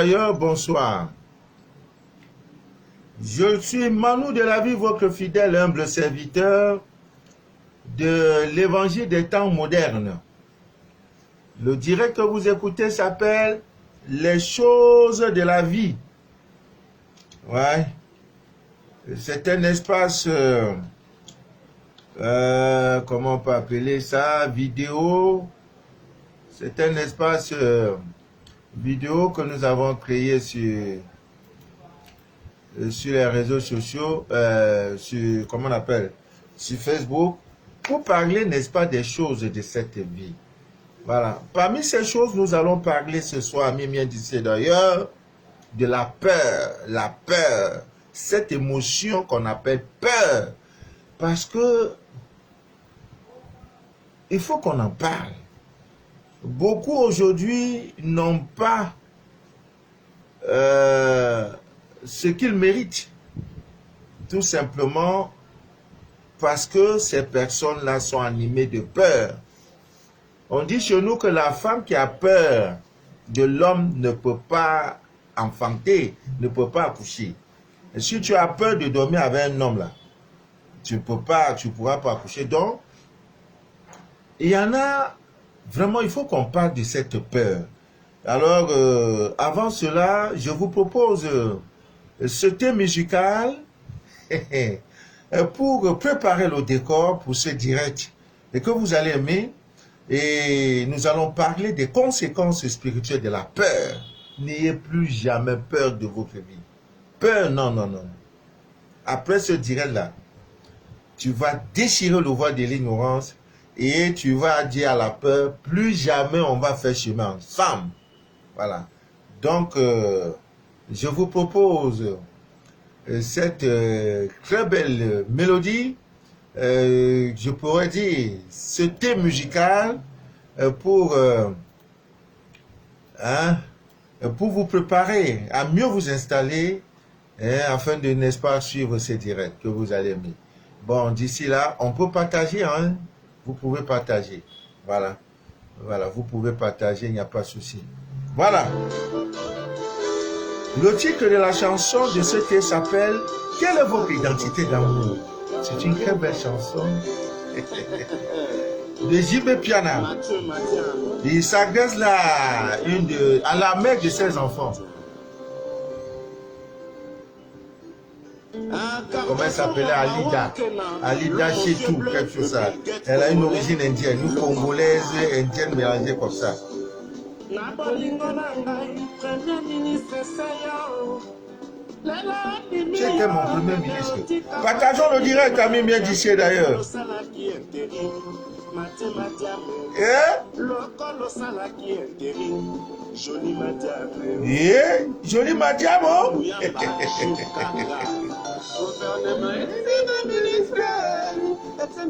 D'ailleurs, bonsoir. Je suis Manu de la vie, votre fidèle humble serviteur de l'évangile des temps modernes. Le direct que vous écoutez s'appelle Les choses de la vie. Ouais. C'est un espace, comment on peut appeler ça, vidéo. C'est un espace vidéo que nous avons créé sur les réseaux sociaux, comment on appelle, sur Facebook, pour parler, n'est-ce pas, des choses de cette vie. Voilà. Parmi ces choses, nous allons parler ce soir, Mimien disait d'ailleurs, de la peur, cette émotion qu'on appelle peur, parce que il faut qu'on en parle. Beaucoup aujourd'hui n'ont pas ce qu'ils méritent, tout simplement parce que ces personnes-là sont animées de peur. On dit chez nous que la femme qui a peur de l'homme ne peut pas enfanter, ne peut pas accoucher. Et si tu as peur de dormir avec un homme là, tu pourras pas accoucher. Donc, il y en a vraiment, il faut qu'on parle de cette peur. Alors, avant cela, je vous propose ce thème musical pour préparer le décor pour ce direct et que vous allez aimer. Et nous allons parler des conséquences spirituelles de la peur. N'ayez plus jamais peur de votre vie. Peur, non, non, non. Après ce direct-là, tu vas déchirer le voile de l'ignorance et tu vas dire à la peur, plus jamais on va faire chemin ensemble. Voilà. Donc, je vous propose cette très belle mélodie. Je pourrais dire ce thème musical pour vous préparer à mieux vous installer afin de, n'est-ce pas, suivre ces directs que vous allez aimer. Bon, d'ici là, on peut partager, hein? Vous pouvez partager. Voilà. Voilà, vous pouvez partager, il n'y a pas de souci. Voilà. Le titre de la chanson de ce thème s'appelle « Quelle est votre identité d'amour ?» C'est une très belle chanson de JB Piana. Il s'adresse là à la mère de ses enfants. Comment elle s'appelait? Alida Chetou, quelque chose ça. Elle a une origine indienne, une congolaise, indienne mélangée comme ça. C'était mon premier ministre. Partageons le direct, ami bien d'ici d'ailleurs. Joli Madiamo.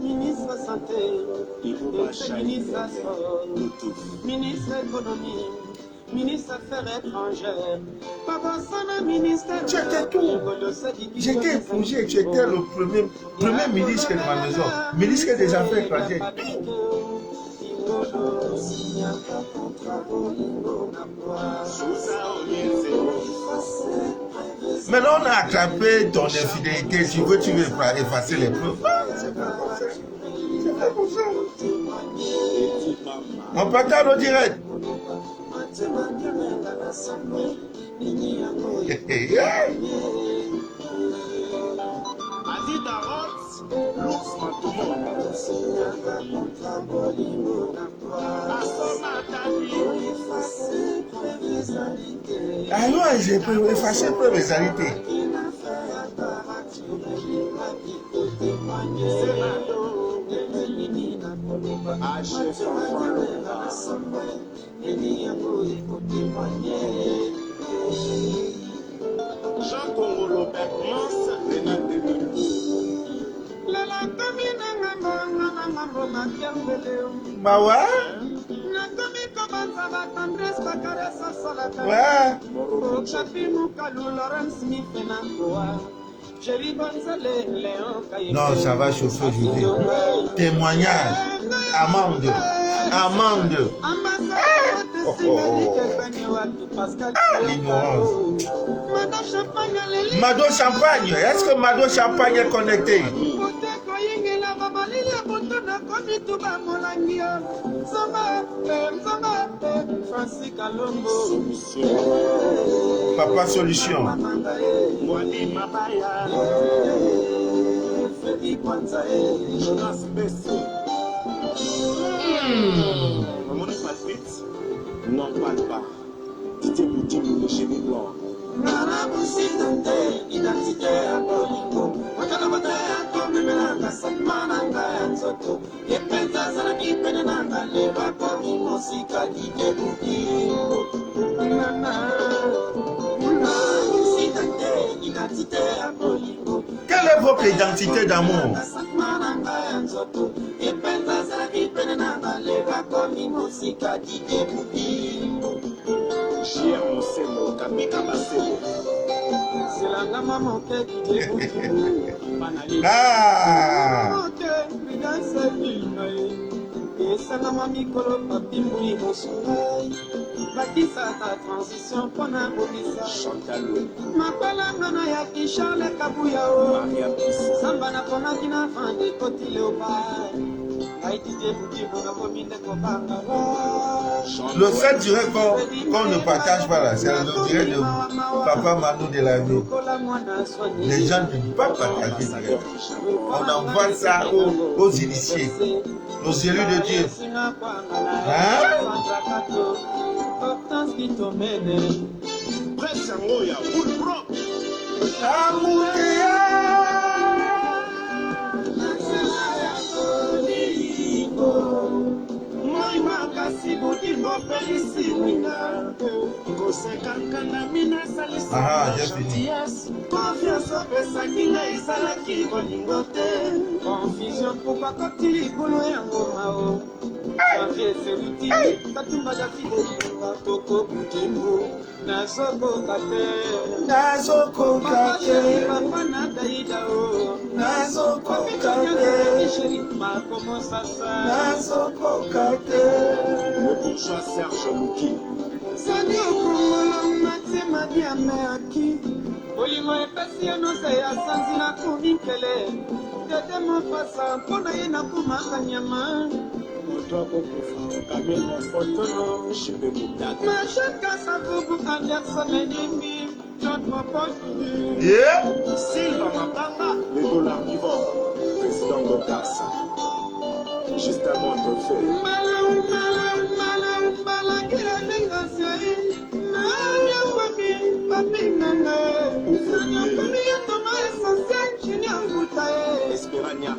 Ministre santé, ministre économie, ministre affaires étrangères, tu étais tout. J'étais épousé, tu étais le premier ministre de ma maison, ministre des Affaires étrangères. Maintenant on a attrapé ton infidélité, tu veux effacer les preuves. C'est pas comme ça. C'est pas comme ça. On partage au direct. Alors, j'ai effacé provisoirité. Jean Congolo Permanence, Bah ouais. Ouais. Non, ça va chauffer aujourd'hui. Témoignage. Amende. l'ignorance. Mado Champagne, est-ce que Mado Champagne est connecté? Papa Solution. Non, pas. Tite Boutim, le génie blanc. Identité à Bolingo. Quelle est votre identité d'amour? Ah! Le seul direct qu'on ne partage pas là, c'est le direct de Papa Manu de la vie. Les gens ne peuvent pas partager direct. On envoie ça aux initiés, aux élus de Dieu. Hein? Ah, j'ai fini. Confusion pourquoi quand il est boulot et un gomao. Le bourgeois Serge Mouki. Olimo epesi enosa ya sanzi na kunikele tete mopasa mpona ye na kumaka nyama moto akokufa kameno fotono shibe mutata mashaka sabubu Anderson Enyimbi John Moposi Silva Mapanga le dollar vivant président Gotassa juste à mon fait malam kila négocié papi nana Espérania.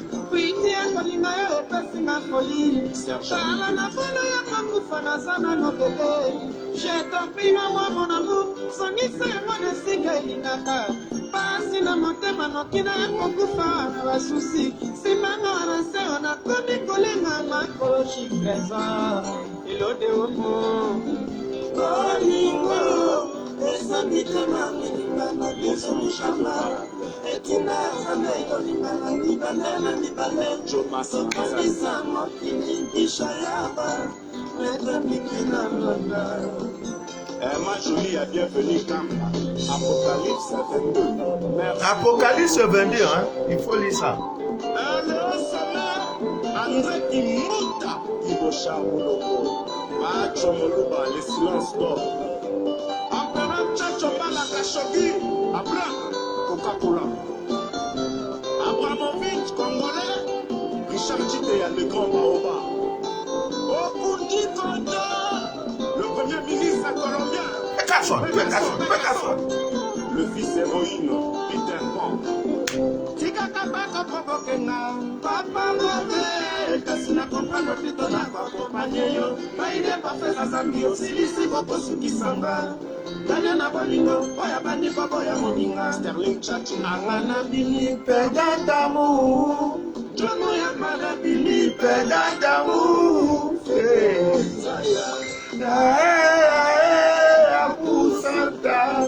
Ma jolie a bienvenue Kamba. Apocalypse 22. Merci. Apocalypse 22, hein? Il faut lire ça. André Imuta, Ibosha Mouloko. Macho Moluba, le silence d'or. Empereur Tchatchopala Khashoggi, Abraham, Coca-Cola. Abramovich, Congolais. Richard Chitea, le grand Baoba. Okundi Kondo, le premier ministre colombien. Le fils héroïne, Peter Pan. Tika kabaka provokenga, papa mote, kasina kompano pito na kwa kompanye yo, maide pafesa zambi osilisi boko sukisanga. Danya na bolingo, oya bandi babo ya moninga, Sterling Church angana bini pedatamu, jomo ya mara bini pedatamu, Santa.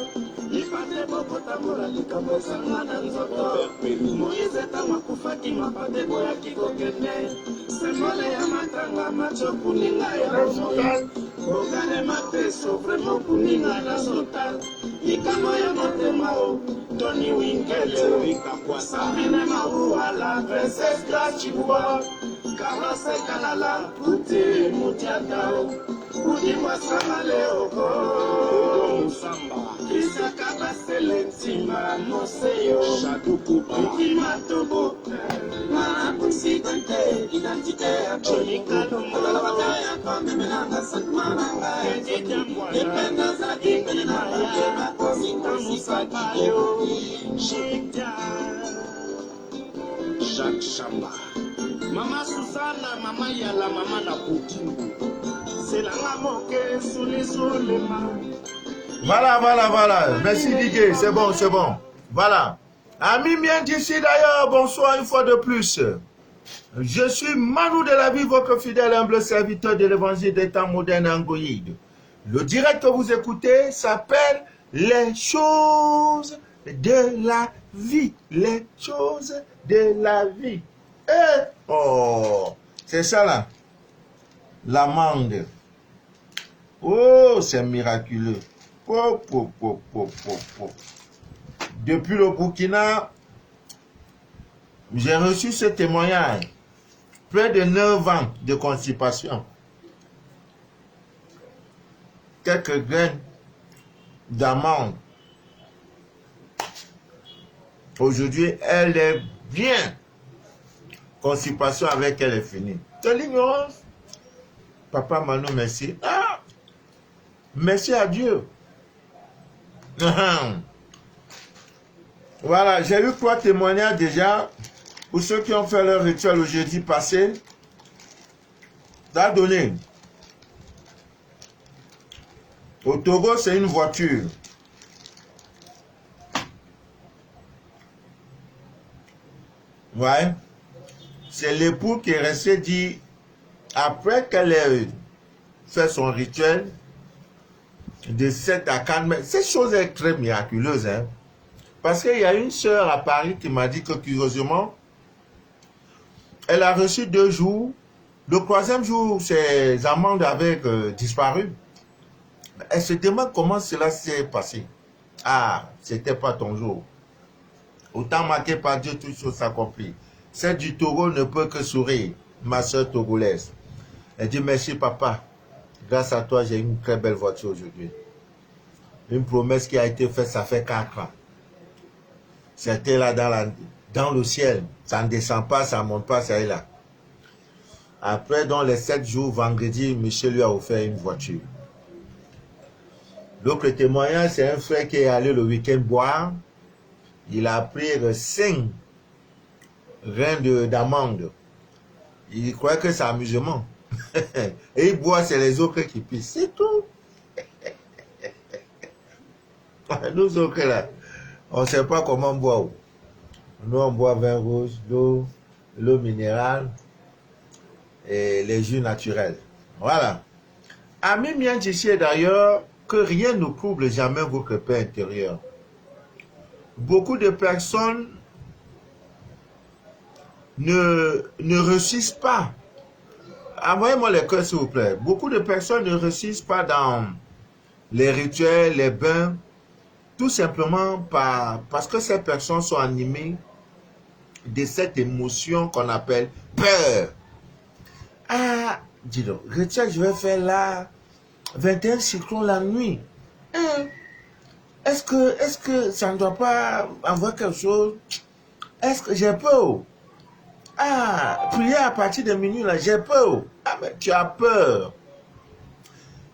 Ipate boko tamura likambo sangana nzoto. Moïse tama kufaki mapate boya kikokene. Semole ya matanga macho kuninga ya rofuka. Bogane mateso vraiment kuninga na sota. Ikamo ya motemao. Tony Winkele wika kwa samine maua la princesse Grachibuwa. Karase kanala kuti mutiatao. Kudi mwasama leoko. Musamba. Kisa kabase lentima moseyo. Shaduku iki matobo. Mara kusikante identite ya chonika domo. Alawataya kwa memenanga sakmananga. Dependa za ingeni na ya. Kosita musakayo. Jacques Chamba. Mama Susana, Mama Yala, Mama Naputimbu. C'est la maman qui est sous les mains. Voilà, voilà, voilà. Merci Didier, c'est bon, c'est bon. Voilà. Amis bien d'ici d'ailleurs, bonsoir une fois de plus. Je suis Manu de la vie, votre fidèle humble serviteur de l'évangile des temps modernes angoïdes. Le direct que vous écoutez s'appelle Les choses de la vie. Les choses de la vie. Oh, c'est ça là. L'amande. Oh, c'est miraculeux. Oh, oh, oh, oh, oh, oh. Depuis le Burkina, j'ai reçu ce témoignage. Près de 9 ans de constipation. Quelques graines d'amande. Aujourd'hui, elle est bien. Constipation avec elle est finie. C'est l'ignorance. Papa Manu, merci. Ah, merci à Dieu. Voilà, j'ai eu 3 témoignages déjà. Pour ceux qui ont fait leur rituel le jeudi passé, ça a donné. Au Togo, c'est une voiture. Ouais. C'est l'époux qui est resté dit, après qu'elle ait fait son rituel, de 7 à 4 mètres, cette chose est très miraculeuse. Hein? Parce qu'il y a une sœur à Paris qui m'a dit que curieusement, elle a reçu 2 jours. Le 3e jour, ses amandes avaient disparu. Elle se demande comment cela s'est passé. Ah, c'était pas ton jour. Autant marqué par Dieu, toutes choses accomplies. Celle du Togo ne peut que sourire, ma soeur togolaise. Elle dit merci papa. Grâce à toi, j'ai une très belle voiture aujourd'hui. Une promesse qui a été faite, ça fait 4 ans. C'était là dans le ciel. Ça ne descend pas, ça ne monte pas, ça est là. Après, dans les 7 jours, vendredi, Michel lui a offert une voiture. L'autre témoignage, c'est un frère qui est allé le week-end boire. Il a pris 5 graines d'amande. Il croit que c'est amusement. Et il boit, c'est les autres qui pissent. C'est tout. Nous autres là, on ne sait pas comment boire. Nous, on boit vin rouge, l'eau minérale et les jus naturels. Voilà. Amis bien d'ici d'ailleurs, que rien ne trouble jamais votre paix intérieure. Beaucoup de personnes ne réussissent pas. Envoyez-moi les cœurs s'il vous plaît. Beaucoup de personnes ne réussissent pas dans les rituels, les bains, tout simplement parce que ces personnes sont animées de cette émotion qu'on appelle peur. Ah, dis donc, rituel, je vais faire là, 21 cyclones la nuit. Est-ce que ça ne doit pas avoir quelque chose? Est-ce que j'ai peur? Ah, prier à partir de minuit, là, j'ai peur. Ah, mais tu as peur.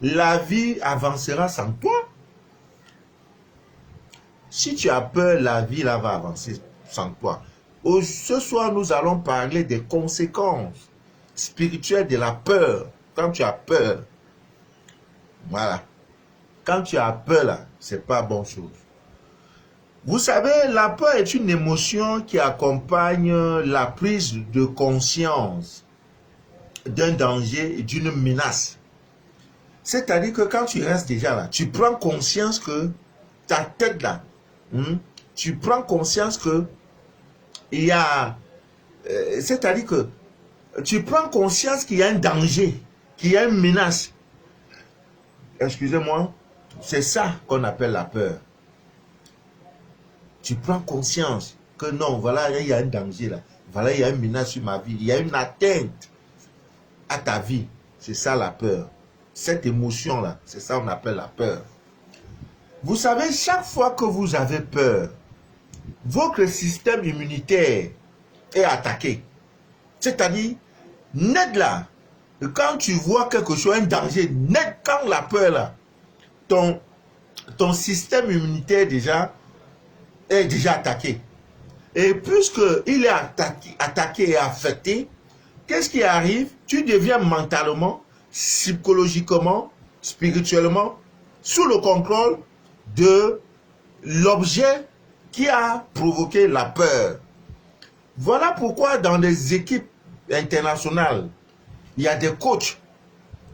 La vie avancera sans toi. Si tu as peur, la vie là, va avancer sans toi. Ce soir, nous allons parler des conséquences spirituelles de la peur. Quand tu as peur, voilà. Quand tu as peur, là, c'est pas bonne chose. Vous savez, la peur est une émotion qui accompagne la prise de conscience d'un danger et d'une menace. C'est-à-dire que quand tu restes déjà là, tu prends conscience que ta tête là, tu prends conscience que il y a... c'est-à-dire que tu prends conscience qu'il y a un danger, qu'il y a une menace. excusez-moi, c'est ça qu'on appelle la peur. Tu prends conscience que non, voilà, il y a un danger là. Voilà, il y a une menace sur ma vie. Il y a une atteinte à ta vie. C'est ça la peur. Cette émotion-là, c'est ça qu'on appelle la peur. Vous savez, chaque fois que vous avez peur, votre système immunitaire est attaqué. C'est-à-dire, net là, quand tu vois quelque chose, un danger, net quand la peur là, ton système immunitaire est déjà attaqué. Et puisqu'il est attaqué et affecté, qu'est-ce qui arrive? Tu deviens mentalement, psychologiquement, spirituellement, sous le contrôle de l'objet qui a provoqué la peur. Voilà pourquoi dans les équipes internationales, il y a des coachs.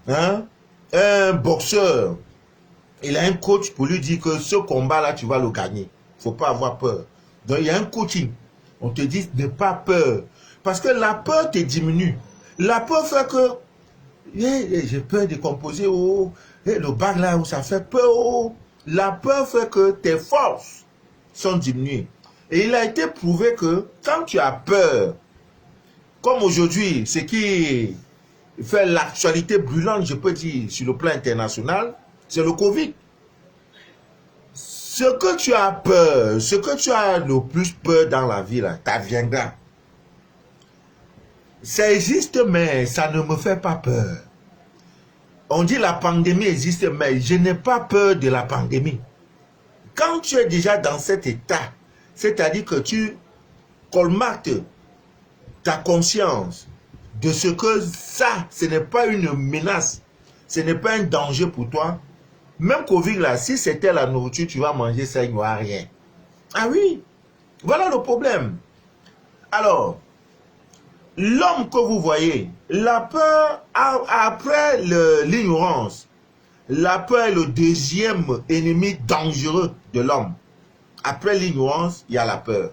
Hein? Un boxeur, il a un coach pour lui dire que ce combat-là, tu vas le gagner. Il ne faut pas avoir peur. Donc, il y a un coaching. On te dit, n'aie pas peur. Parce que la peur te diminue. La peur fait que, j'ai peur de composer, le bac là où ça fait peur. La peur fait que tes forces sont diminuées. Et il a été prouvé que quand tu as peur, comme aujourd'hui, ce qui fait l'actualité brûlante, je peux dire, sur le plan international, c'est le Covid. Ce que tu as peur, ce que tu as le plus peur dans la vie, là, t'adviendra. Ça existe, mais ça ne me fait pas peur. On dit la pandémie existe, mais je n'ai pas peur de la pandémie. Quand tu es déjà dans cet état, c'est-à-dire que tu colmates ta conscience de ce que ça, ce n'est pas une menace, ce n'est pas un danger pour toi. Même Covid là, si c'était la nourriture, tu vas manger ça, il n'y aura rien. Ah oui, voilà le problème. Alors, l'homme que vous voyez, la peur, après l'ignorance, la peur est le deuxième ennemi dangereux de l'homme. Après l'ignorance, il y a la peur.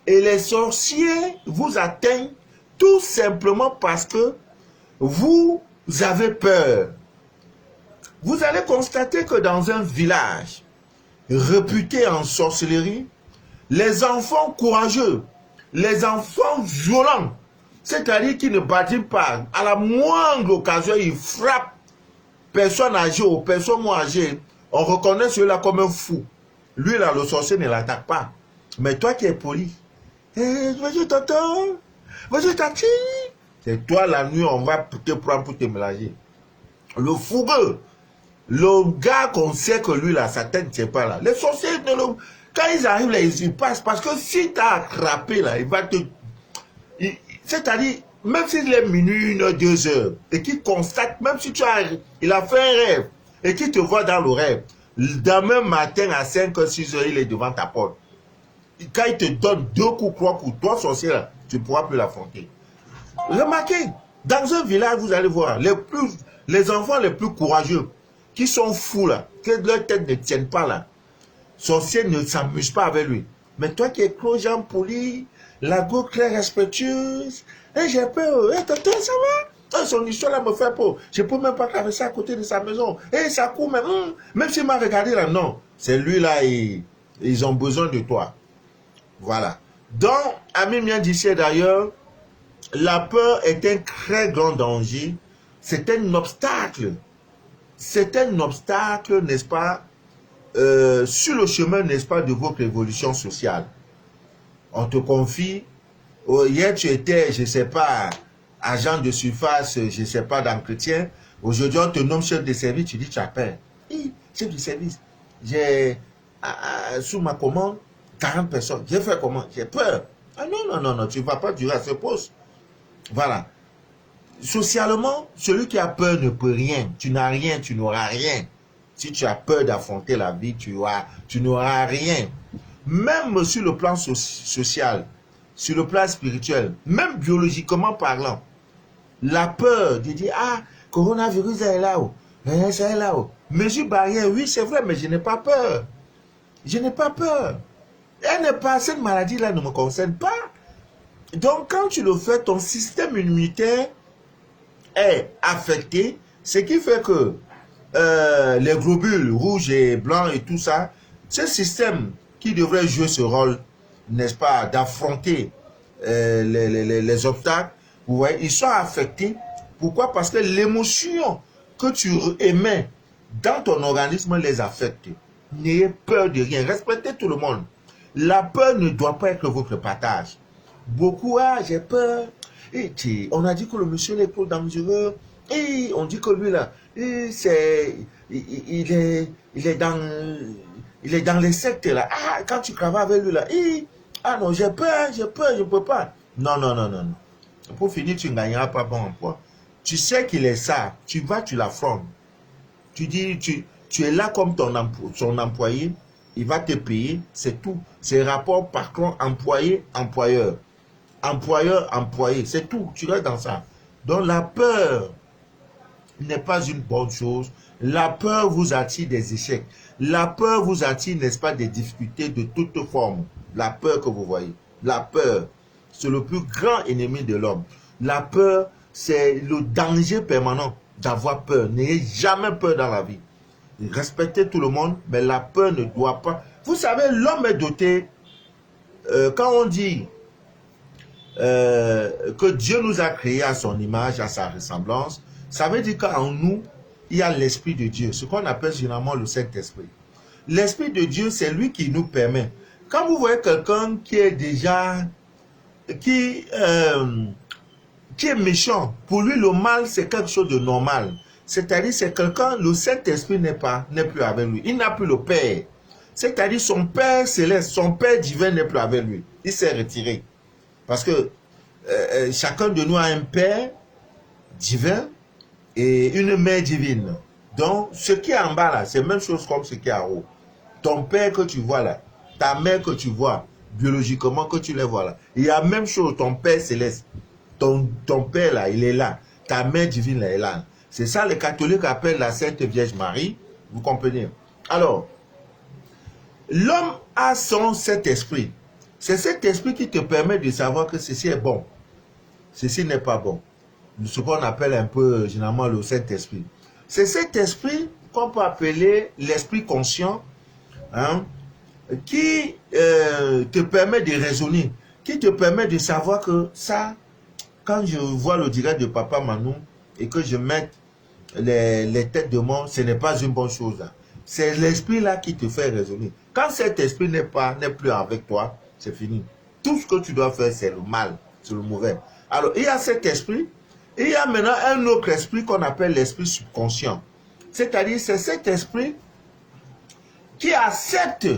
Et les sorciers vous atteignent tout simplement parce que vous avez peur. Vous allez constater que dans un village réputé en sorcellerie, les enfants courageux, les enfants violents, c'est-à-dire qui ne bâtiment pas, à la moindre occasion, ils frappent personne âgée ou personne moins âgée, on reconnaît celui-là comme un fou. Lui là, le sorcier ne l'attaque pas. Mais toi qui es poli, vas-y tonton, vas-y tati, c'est toi la nuit, on va te prendre pour te mélanger. Le fougueux, le gars qu'on sait que lui là, sa tête ne tient pas là. Les sorciers, quand ils arrivent là, ils passent. Parce que si tu as attrapé là, il va te... C'est-à-dire, même s'il est minuit, 1 heure, 2 heures, et qu'il constate, même si il a fait un rêve, et qu'il te voit dans le rêve, demain matin à 5 h, 6 h, il est devant ta porte. Quand il te donne 2 coups, 3 coups, toi sorcier là, tu ne pourras plus l'affronter. Remarquez, dans un village, vous allez voir, les enfants les plus courageux, qui sont fous là, que leur tête ne tienne pas là, sorcier ne s'amuse pas avec lui. Mais toi qui es gros, Jean poli, la go claire respectueuse, j'ai peur, tonton, ça va? Son histoire là me fait peur. Je ne peux même pas traverser à côté de sa maison. Ça court même s'il m'a regardé là, non. C'est lui là, ils ont besoin de toi. Voilà. Donc, Ami Mien disait d'ailleurs, la peur est un très grand danger. C'est un obstacle. C'est un obstacle, n'est-ce pas, sur le chemin, n'est-ce pas, de votre évolution sociale. On te confie, hier tu étais, je ne sais pas, agent de surface, je ne sais pas, d'entretien. Aujourd'hui, on te nomme chef de service, tu dis, tu as peur. Chef de service, j'ai, sous ma commande, 40 personnes. J'ai fait comment? J'ai peur. Ah non, tu ne vas pas durer à ce poste. Voilà. Socialement, celui qui a peur ne peut rien. Tu n'as rien, tu n'auras rien. Si tu as peur d'affronter la vie, tu n'auras rien. Même sur le plan social, sur le plan spirituel, même biologiquement parlant, la peur de dire, coronavirus est là-haut, c'est là-haut. Mesure barrière, oui, c'est vrai, mais je n'ai pas peur. Je n'ai pas peur. Cette maladie-là ne me concerne pas. Donc, quand tu le fais, ton système immunitaire est affecté, ce qui fait que les globules rouges et blancs et tout ça, ce système qui devrait jouer ce rôle, n'est-ce pas, d'affronter les obstacles, vous voyez, ils sont affectés. Pourquoi? Parce que l'émotion que tu émets dans ton organisme les affecte. N'ayez peur de rien. Respectez tout le monde. La peur ne doit pas être votre partage. Beaucoup, ah, j'ai peur. Et on a dit que le monsieur est trop dangereux. Et on dit que lui là, il est dans les sectes là. Ah, quand tu travailles avec lui là, ah non, j'ai peur, je ne peux pas. Non, non, non, non, non. Pour finir, tu ne gagneras pas bon emploi. Tu sais qu'il est ça. Tu vas, tu l'affrontes. Tu dis, tu es là comme son employé. Il va te payer. C'est tout. C'est rapport patron, employé, employeur. Employeur, employé. C'est tout. Tu restes dans ça. Donc la peur n'est pas une bonne chose. La peur vous attire des échecs. La peur vous attire, n'est-ce pas, des difficultés de toute forme. La peur que vous voyez. La peur, c'est le plus grand ennemi de l'homme. La peur, c'est le danger permanent d'avoir peur. N'ayez jamais peur dans la vie. Respectez tout le monde, mais la peur ne doit pas... Vous savez, l'homme est doté, quand on dit que Dieu nous a créés à son image, à sa ressemblance, ça veut dire qu'en nous, il y a l'Esprit de Dieu, ce qu'on appelle généralement le Saint-Esprit. L'Esprit de Dieu, c'est lui qui nous permet. Quand vous voyez quelqu'un qui est déjà... qui est méchant, pour lui le mal c'est quelque chose de normal. C'est-à-dire c'est quelqu'un, le Saint-Esprit n'est plus avec lui. Il n'a plus le Père. C'est-à-dire son Père céleste, son Père divin n'est plus avec lui. Il s'est retiré. Parce que chacun de nous a un Père divin et une Mère divine. Donc ce qui est en bas là, c'est la même chose comme ce qui est en haut. Ton Père que tu vois là, ta mère que tu vois, biologiquement que tu les vois là. Il y a la même chose, ton Père céleste. Ton Père là, il est là. Ta mère divine là, elle est là. C'est ça les catholiques appellent la Sainte Vierge Marie. Vous comprenez? Alors, l'homme a cet esprit. C'est cet esprit qui te permet de savoir que ceci est bon. Ceci n'est pas bon. Ce qu'on appelle un peu généralement le Saint-Esprit. C'est cet esprit qu'on peut appeler l'esprit conscient, hein, qui te permet de raisonner, qui te permet de savoir que ça, quand je vois le direct de Papa Manou et que je mette les têtes de mort, ce n'est pas une bonne chose. C'est l'esprit là qui te fait raisonner. Quand cet esprit n'est plus avec toi, c'est fini. Tout ce que tu dois faire, c'est le mal, c'est le mauvais. Alors, il y a cet esprit, et il y a maintenant un autre esprit qu'on appelle l'esprit subconscient. C'est-à-dire, c'est cet esprit qui accepte,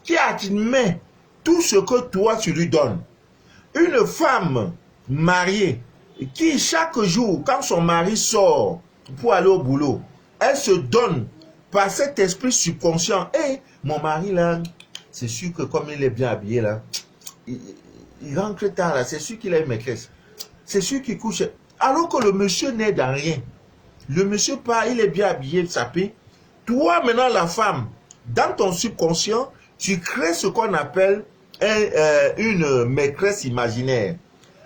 qui admet tout ce que toi tu lui donnes. Une femme mariée qui chaque jour, quand son mari sort pour aller au boulot, elle se donne par cet esprit subconscient. Et mon mari là, c'est sûr que comme il est bien habillé là, il rentre tard là, c'est sûr qu'il a une maîtresse. C'est sûr qu'il couche. Alors que le monsieur n'est dans rien. Le monsieur part, il est bien habillé, sapé. Toi maintenant la femme, dans ton subconscient, tu crées ce qu'on appelle une maîtresse imaginaire.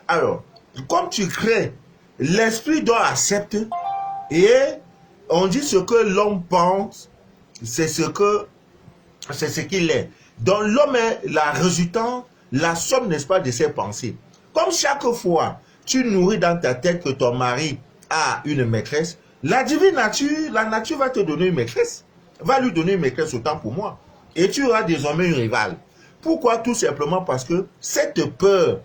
Alors, comme tu crées, l'esprit doit accepter et on dit ce que l'homme pense, c'est ce qu'il est. Donc l'homme est la résultante, la somme, n'est-ce pas, de ses pensées. Comme chaque fois, tu nourris dans ta tête que ton mari a une maîtresse, la divine nature, la nature va te donner une maîtresse, va lui donner une maîtresse autant pour moi. Et tu auras désormais une rivale. Pourquoi? Tout simplement parce que cette peur,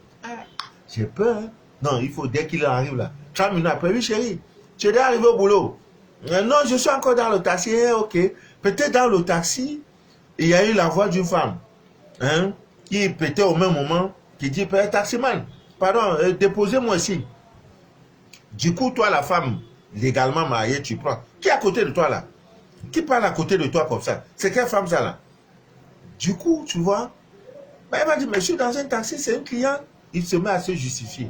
j'ai peur. Non, il faut, dès qu'il arrive là, 30 minutes après, oui chérie, tu es déjà arrivé au boulot. Non, je suis encore dans le taxi. Ok. Peut-être dans le taxi, il y a eu la voix d'une femme, hein, qui peut-être au même moment, qui dit, taximan, pardon, déposez-moi ici. Du coup, toi, la femme, légalement mariée, tu prends. Qui est à côté de toi là? Qui parle à côté de toi comme ça? C'est quelle femme ça là? Du coup, tu vois, elle va dire, mais je suis dans un taxi, c'est un client. Il se met à se justifier.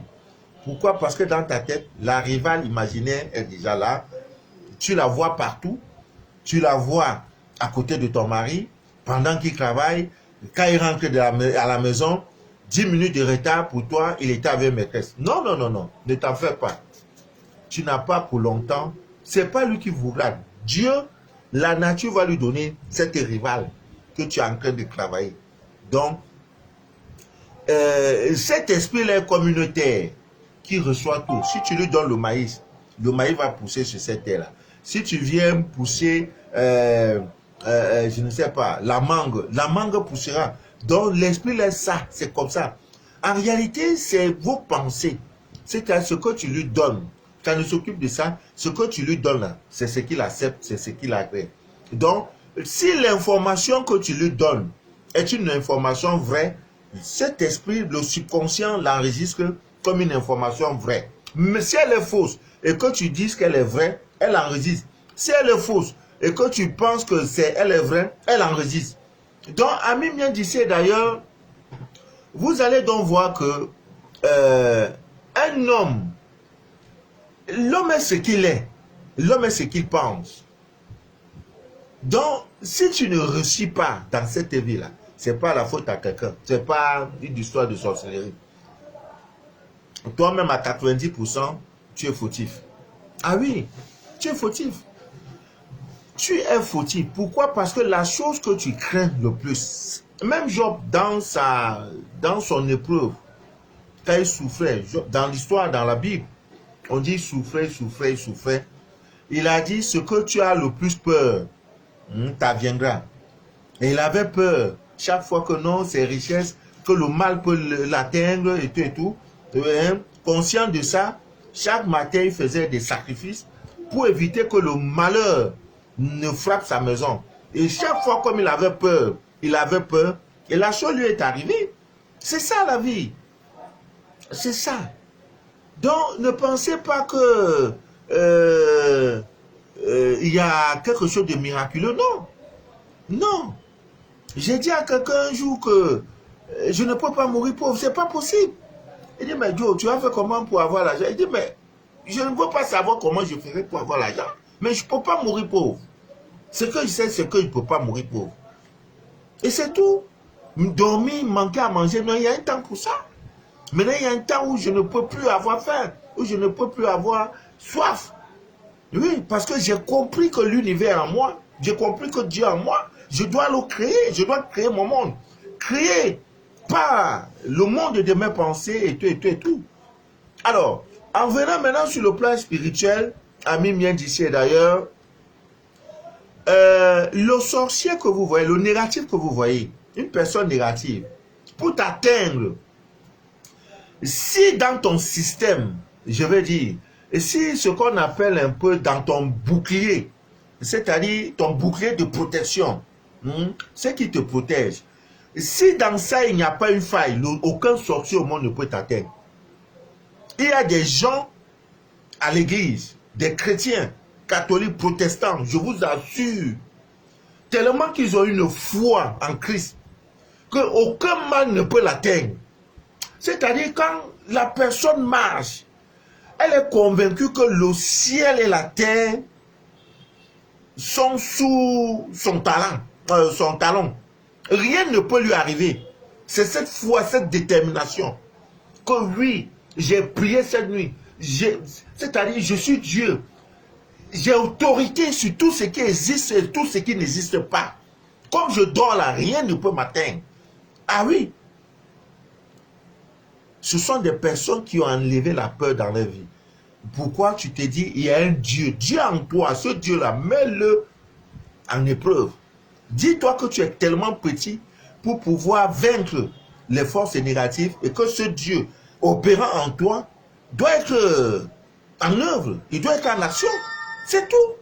Pourquoi? Parce que dans ta tête, la rivale imaginaire est déjà là. Tu la vois partout. Tu la vois à côté de ton mari, pendant qu'il travaille. Quand il rentre à la maison, 10 minutes de retard pour toi, il était avec maîtresse. Non, non, non, non. Ne t'en fais pas. Tu n'as pas pour longtemps. C'est pas lui qui voudra. Dieu, la nature va lui donner cette rivale que tu es en train de travailler. Donc, cet esprit-là est communautaire qui reçoit tout. Si tu lui donnes le maïs va pousser sur cette terre-là. Si tu viens pousser, je ne sais pas, la mangue poussera. Donc, l'esprit-là, ça, c'est comme ça. En réalité, c'est vos pensées. C'est ce que tu lui donnes. Quand il s'occupe de ça, ce que tu lui donnes, c'est ce qu'il accepte, c'est ce qu'il agrée. Donc, si l'information que tu lui donnes est une information vraie, cet esprit, le subconscient, l'enregistre comme une information vraie. Mais si elle est fausse et que tu dis qu'elle est vraie, elle enregistre. Si elle est fausse et que tu penses que elle est vraie, elle enregistre. Donc, Ami Mien Dissé, d'ailleurs, vous allez donc voir que un homme, l'homme est ce qu'il est. L'homme est ce qu'il pense. Donc, si tu ne réussis pas dans cette vie-là, ce n'est pas la faute à quelqu'un. Ce n'est pas une histoire de sorcellerie. Toi-même, à 90%, tu es fautif. Ah oui, tu es fautif. Tu es fautif. Pourquoi? Parce que la chose que tu crains le plus, même Job, dans son épreuve, quand il souffrait, dans l'histoire, dans la Bible, on dit souffrait. Il a dit ce que tu as le plus peur, t'adviendra. Et il avait peur. Chaque fois que non, ses richesses, que le mal peut l'atteindre et tout. Conscient de ça, chaque matin, il faisait des sacrifices pour éviter que le malheur ne frappe sa maison. Et chaque fois, comme il avait peur, et la chose lui est arrivée. C'est ça la vie. C'est ça. Donc, ne pensez pas que il y a quelque chose de miraculeux. Non. Non. J'ai dit à quelqu'un un jour que je ne peux pas mourir pauvre. C'est pas possible. Il dit, mais Joe, tu as fait comment pour avoir l'argent? Il dit, mais je ne veux pas savoir comment je ferai pour avoir l'argent. Mais je ne peux pas mourir pauvre. Ce que je sais, c'est que je ne peux pas mourir pauvre. Et c'est tout. Dormir, manquer à manger, non, il y a un temps pour ça. Maintenant, il y a un temps où je ne peux plus avoir faim, où je ne peux plus avoir soif. Oui, parce que j'ai compris que l'univers en moi, j'ai compris que Dieu en moi, je dois le créer, je dois créer mon monde. Créer pas le monde de mes pensées et tout. Alors, en venant maintenant sur le plan spirituel, Ami Mien Dissé d'ailleurs, le sorcier que vous voyez, le négatif que vous voyez, une personne négative, pour t'atteindre, si dans ton système, je veux dire, si ce qu'on appelle un peu dans ton bouclier, c'est-à-dire ton bouclier de protection, ce qui te protège, si dans ça il n'y a pas une faille, aucun sorcier au monde ne peut t'atteindre. Il y a des gens à l'église, des chrétiens, catholiques, protestants, je vous assure, tellement qu'ils ont une foi en Christ, qu'aucun mal ne peut l'atteindre. C'est-à-dire quand la personne marche, elle est convaincue que le ciel et la terre sont sous son talon. Rien ne peut lui arriver. C'est cette foi, cette détermination. Que oui, j'ai prié cette nuit. C'est-à-dire, je suis Dieu. J'ai autorité sur tout ce qui existe et tout ce qui n'existe pas. Comme je dors là, rien ne peut m'atteindre. Ah oui. Ce sont des personnes qui ont enlevé la peur dans leur vie. Pourquoi tu te dis, il y a un Dieu. Dieu en toi, ce Dieu-là, mets-le en épreuve. Dis-toi que tu es tellement petit pour pouvoir vaincre les forces négatives et que ce Dieu opérant en toi doit être en œuvre. Il doit être en action. C'est tout.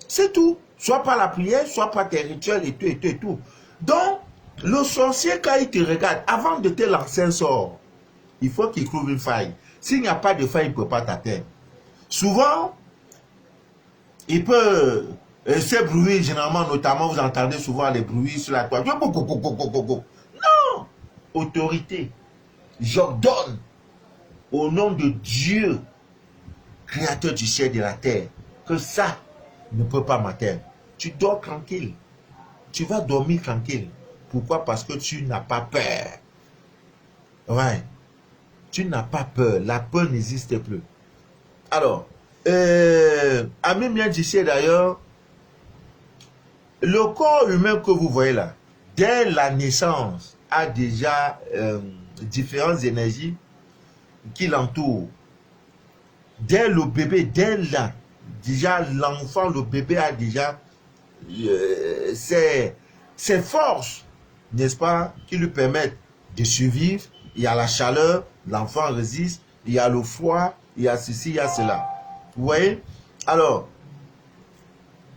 C'est tout. Soit par la prière, soit par tes rituels et tout. Donc, le sorcier, quand il te regarde, avant de te lancer un sort, il faut qu'il trouve une faille. S'il n'y a pas de faille, il ne peut pas t'atteindre. Souvent, il peut... ces bruits, généralement, notamment, vous entendez souvent les bruits sur la toile. Non! Autorité. J'ordonne au nom de Dieu, créateur du ciel et de la terre, que ça ne peut pas m'atteindre. Tu dors tranquille. Tu vas dormir tranquille. Pourquoi? Parce que tu n'as pas peur. Ouais. Tu n'as pas peur. La peur n'existe plus. Alors, Ami Mien Dissé d'ailleurs, Le corps humain que vous voyez là, dès la naissance, a déjà différentes énergies qui l'entourent. Dès le bébé, dès là, déjà l'enfant, le bébé a déjà ses forces, n'est-ce pas, qui lui permettent de survivre. Il y a la chaleur, l'enfant résiste, il y a le froid, il y a ceci, il y a cela. Vous voyez? Alors,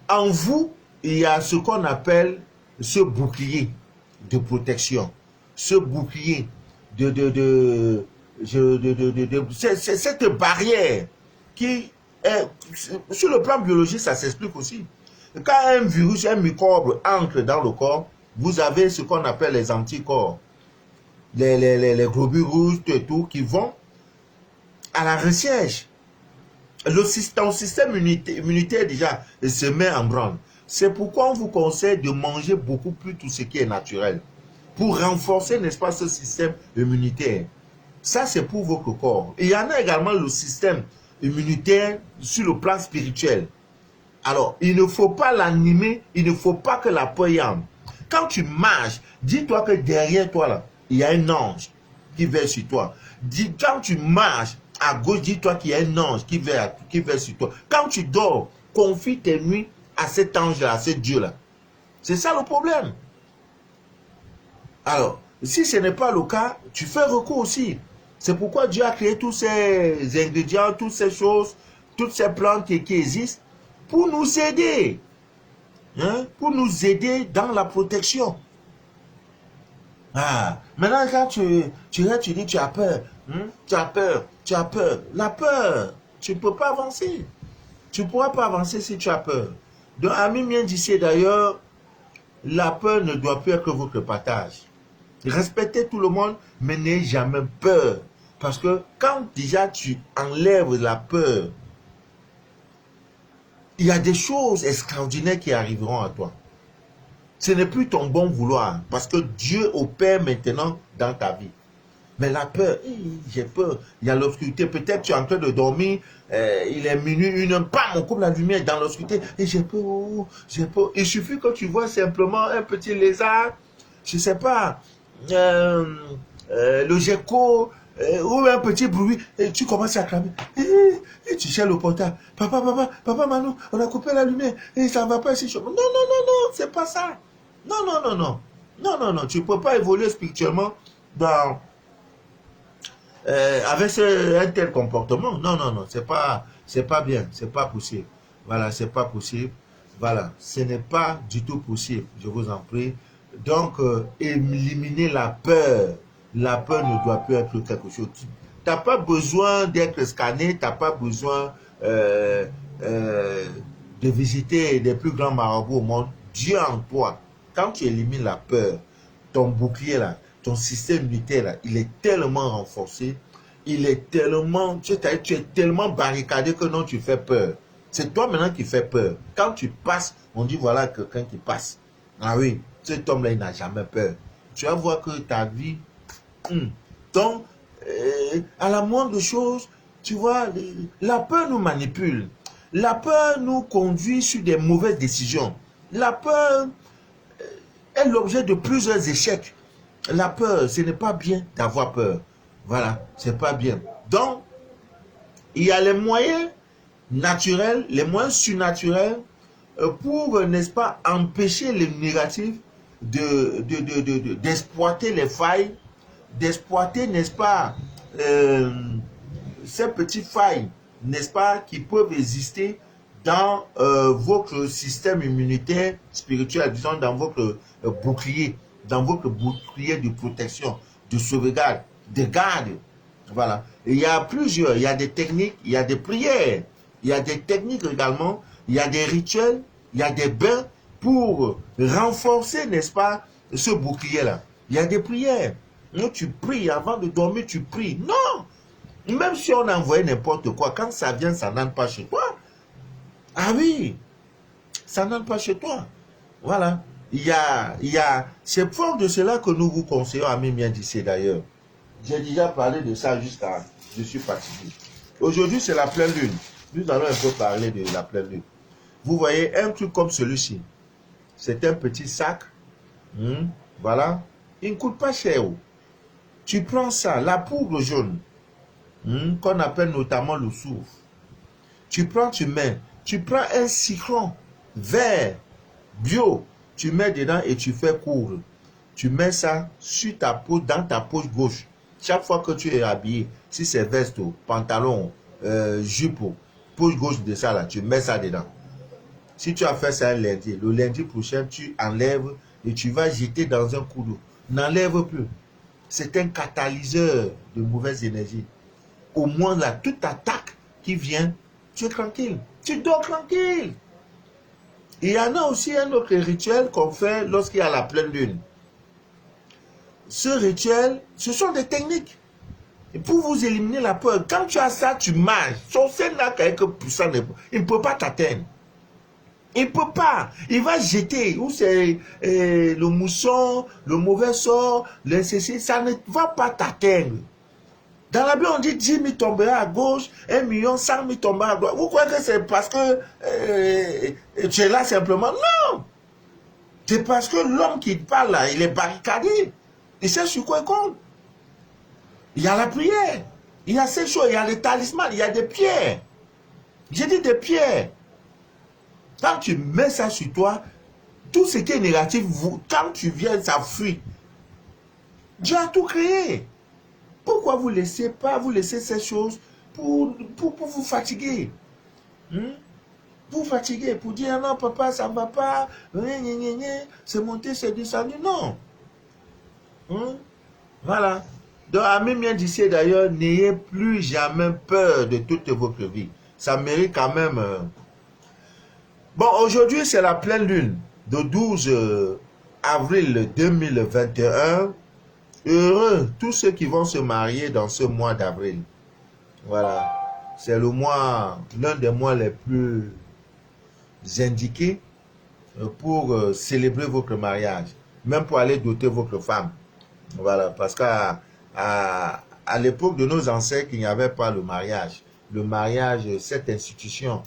en vous, il y a ce qu'on appelle ce bouclier de protection, ce bouclier cette barrière qui est, sur le plan biologique, ça s'explique aussi. Quand un virus, un microbe entre dans le corps, vous avez ce qu'on appelle les anticorps, les globules rouges et tout, qui vont à la recherche. Ton système immunitaire déjà se met en branle. C'est pourquoi on vous conseille de manger beaucoup plus tout ce qui est naturel, pour renforcer, n'est-ce pas, ce système immunitaire. Ça, c'est pour votre corps. Il y en a également le système immunitaire sur le plan spirituel. Alors, il ne faut pas l'animer, il ne faut pas que la peur y entre. Quand tu marches, dis-toi que derrière toi, là, il y a un ange qui veille sur toi. Quand tu marches à gauche, dis-toi qu'il y a un ange qui veille sur toi. Quand tu dors, confie tes nuits à cet ange-là, à ce Dieu-là. C'est ça le problème. Alors, si ce n'est pas le cas, tu fais recours aussi. C'est pourquoi Dieu a créé tous ces ingrédients, toutes ces choses, toutes ces plantes qui existent pour nous aider. Hein? Pour nous aider dans la protection. Ah, maintenant, quand tu dis tu as peur. Tu as peur. La peur, tu ne peux pas avancer. Tu ne pourras pas avancer si tu as peur. Donc, Ami Mien d'ici d'ailleurs, la peur ne doit plus être votre partage. Respectez tout le monde, mais n'ayez jamais peur. Parce que quand déjà tu enlèves la peur, il y a des choses extraordinaires qui arriveront à toi. Ce n'est plus ton bon vouloir, parce que Dieu opère maintenant dans ta vie. Mais la peur, j'ai peur, il y a l'obscurité, peut-être tu es en train de dormir, il est minuit, 1 heure, bam, on coupe la lumière dans l'obscurité, et j'ai peur, j'ai peur. Il suffit que tu vois simplement un petit lézard, je ne sais pas, le gecko, ou un petit bruit, et tu commences à cramer, et tu cherches le portable, papa, Manou, on a coupé la lumière, et ça ne va pas ici. Non, c'est pas ça. Non, tu ne peux pas évoluer spirituellement dans... avec un tel comportement. Non, c'est pas bien, c'est pas possible. Voilà, c'est pas possible. Voilà, ce n'est pas du tout possible, je vous en prie. Donc, éliminer la peur. La peur ne doit plus être quelque chose. Tu n'as pas besoin d'être scanné, tu n'as pas besoin de visiter les plus grands marabouts au monde. Dieu en toi, quand tu élimines la peur, ton bouclier là, ton système immunitaire là, il est tellement renforcé, il est tellement, tu es tellement barricadé que non, tu fais peur. C'est toi maintenant qui fais peur. Quand tu passes, on dit voilà quelqu'un qui passe. Ah oui, cet homme-là, il n'a jamais peur. Tu vas voir que ta vie, donc, à la moindre chose, tu vois, la peur nous manipule. La peur nous conduit sur des mauvaises décisions. La peur est l'objet de plusieurs échecs. La peur, ce n'est pas bien d'avoir peur. Voilà, c'est pas bien. Donc, il y a les moyens naturels, les moyens surnaturels pour, n'est-ce pas, empêcher les négatifs d'exploiter les failles, d'exploiter, n'est-ce pas, ces petites failles, n'est-ce pas, qui peuvent exister dans votre système immunitaire spirituel, disons dans votre bouclier de protection, de sauvegarde, de garde. Voilà. Et il y a plusieurs, il y a des techniques, il y a des prières, il y a des techniques également, il y a des rituels, il y a des bains pour renforcer, n'est-ce pas, ce bouclier-là. Il y a des prières. Non, tu pries, avant de dormir, tu pries. Non! Même si on a envoyé n'importe quoi, quand ça vient, ça n'entre pas chez toi. Ah oui! Ça n'entre pas chez toi. Voilà. C'est fort de cela que nous vous conseillons, Ami Mien d'ici d'ailleurs. J'ai déjà parlé de ça jusqu'à... Je suis fatigué. Aujourd'hui, c'est la pleine lune. Nous allons un peu parler de la pleine lune. Vous voyez, un truc comme celui-ci. c'est un petit sac. Voilà. Il ne coûte pas cher. Tu prends ça, la poudre jaune, qu'on appelle notamment le soufre. Tu prends, tu mets. Tu prends un citron vert, bio, tu mets dedans et tu fais coudre. Tu mets ça sur ta peau, dans ta poche gauche. Chaque fois que tu es habillé, si c'est veste, pantalon, jupe, poche gauche de ça là, tu mets ça dedans. Si tu as fait ça un lundi, le lundi prochain, tu enlèves et tu vas jeter dans un coup d'eau. N'enlève plus. C'est un catalyseur de mauvaises énergies. Au moins là, toute attaque qui vient, tu es tranquille. Tu dors tranquille. Il y en a aussi un autre rituel qu'on fait lorsqu'il y a la pleine lune. Ce rituel, ce sont des techniques. Et pour vous éliminer la peur, quand tu as ça, tu manges. Son sein là, quelque puissant, il ne peut pas t'atteindre. Il ne peut pas. Il va jeter. Ou c'est le mousson, le mauvais sort, l'inceste, ça ne va pas t'atteindre. Dans la Bible, on dit 10 000 tombera à gauche, 1 million, 100 000 tombera à droite. Vous croyez que c'est parce que tu es là simplement? Non! C'est parce que l'homme qui parle là, il est barricadé. Il sait sur quoi il compte. Il y a la prière. Il y a ces choses, il y a les talismans, il y a des pierres. J'ai dit des pierres. Quand tu mets ça sur toi, tout ce qui est négatif, quand tu viens, ça fuit. Dieu a tout créé. Pourquoi vous ne laissez pas, vous laissez ces choses pour vous fatiguer? Vous fatiguer, pour dire non papa, ça ne va pas, c'est monté, c'est descendu, non. Voilà. Donc, Ami vient d'ici d'ailleurs, n'ayez plus jamais peur de toute votre vie. Ça mérite quand même. Bon, aujourd'hui, c'est la pleine lune, de 12 avril 2021. Heureux tous ceux qui vont se marier dans ce mois d'avril. Voilà. C'est le mois, l'un des mois les plus indiqués pour célébrer votre mariage. Même pour aller doter votre femme. Voilà. Parce qu'à l'époque de nos ancêtres, il n'y avait pas le mariage. Le mariage, cette institution,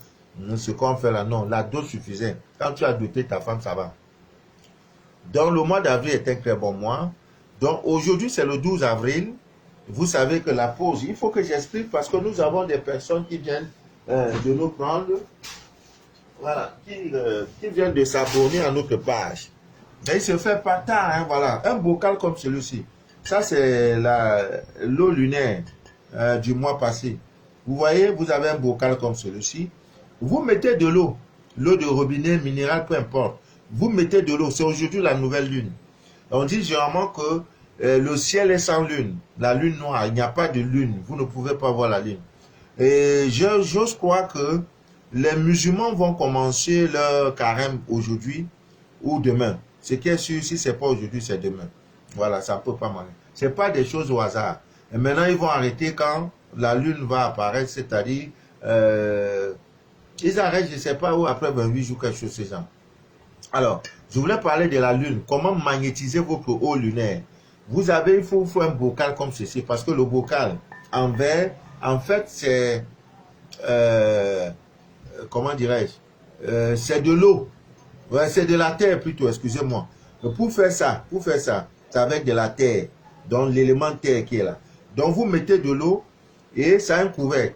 ce qu'on fait là, non. La dot suffisait. Quand tu as doté ta femme, ça va. Donc, le mois d'avril est un très bon mois. Donc, aujourd'hui, c'est le 12 avril. Vous savez que la pause, il faut que j'explique parce que nous avons des personnes qui viennent de nous prendre. Voilà. Qui viennent de s'abonner à notre page. Mais il se fait pas tard, hein, voilà. Un bocal comme celui-ci. Ça, c'est l'eau lunaire du mois passé. Vous voyez, vous avez un bocal comme celui-ci. Vous mettez de l'eau. L'eau de robinet, minérale, peu importe. Vous mettez de l'eau. C'est aujourd'hui la nouvelle lune. On dit généralement que le ciel est sans lune. La lune noire, il n'y a pas de lune. Vous ne pouvez pas voir la lune. Et j'ose croire que les musulmans vont commencer leur carême aujourd'hui ou demain. Ce qui est sûr, si ce n'est pas aujourd'hui, c'est demain. Voilà, ça ne peut pas marcher. Ce n'est pas des choses au hasard. Et maintenant, ils vont arrêter quand la lune va apparaître, c'est-à-dire, ils arrêtent, je ne sais pas où, après 28 jours, quelque chose de ce genre. Alors, je voulais parler de la lune. Comment magnétiser votre eau lunaire? Vous avez, il faut un bocal comme ceci, parce que le bocal en verre, en fait, c'est, comment dirais-je, c'est de l'eau. Ouais, c'est de la terre plutôt, excusez-moi. Pour faire ça, c'est avec de la terre, donc l'élément terre qui est là. Donc, vous mettez de l'eau et ça a un couvercle.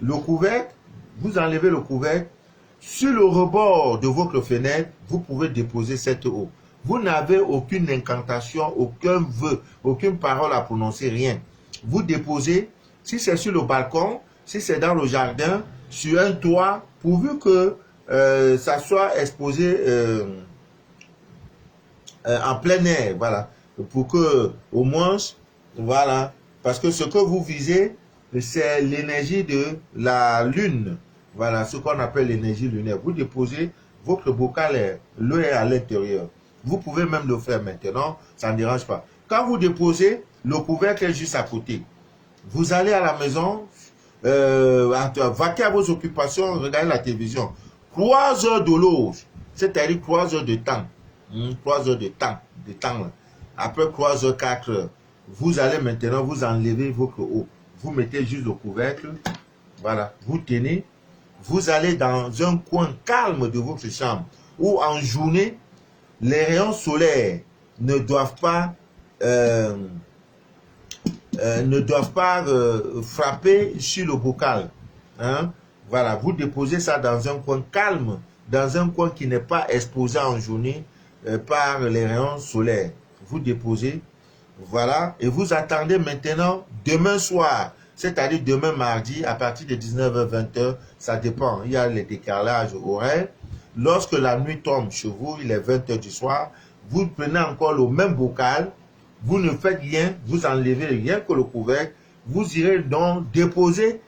Le couvercle, vous enlevez le couvercle. Sur le rebord de votre fenêtre, vous pouvez déposer cette eau. Vous n'avez aucune incantation, aucun vœu, aucune parole à prononcer, rien. Vous déposez, si c'est sur le balcon, si c'est dans le jardin, sur un toit, pourvu que ça soit exposé en plein air, voilà. Pour que, au moins, voilà. Parce que ce que vous visez, c'est l'énergie de la lune. Voilà, ce qu'on appelle l'énergie lunaire. Vous déposez votre bocal, l'eau est à l'intérieur. Vous pouvez même le faire maintenant, ça ne dérange pas. Quand vous déposez, le couvercle est juste à côté. Vous allez à la maison, vaquer à vos occupations, regardez la télévision. 3 heures de loge, c'est-à-dire 3 heures de temps. 3 heures de temps. Là. Après 3 heures, 4 heures, vous allez maintenant, vous enlevez votre eau. Vous mettez juste le couvercle, voilà, vous tenez. Vous allez dans un coin calme de votre chambre ou en journée, les rayons solaires ne doivent pas frapper sur le bocal. Hein? Voilà, vous déposez ça dans un coin calme, dans un coin qui n'est pas exposé en journée par les rayons solaires. Vous déposez, voilà, et vous attendez maintenant demain soir, c'est-à-dire demain mardi, à partir de 19h-20h, ça dépend, il y a les décalages horaires. Lorsque la nuit tombe chez vous, il est 20h du soir, vous prenez encore le même bocal, vous ne faites rien, vous enlevez rien que le couvercle, vous irez donc déposer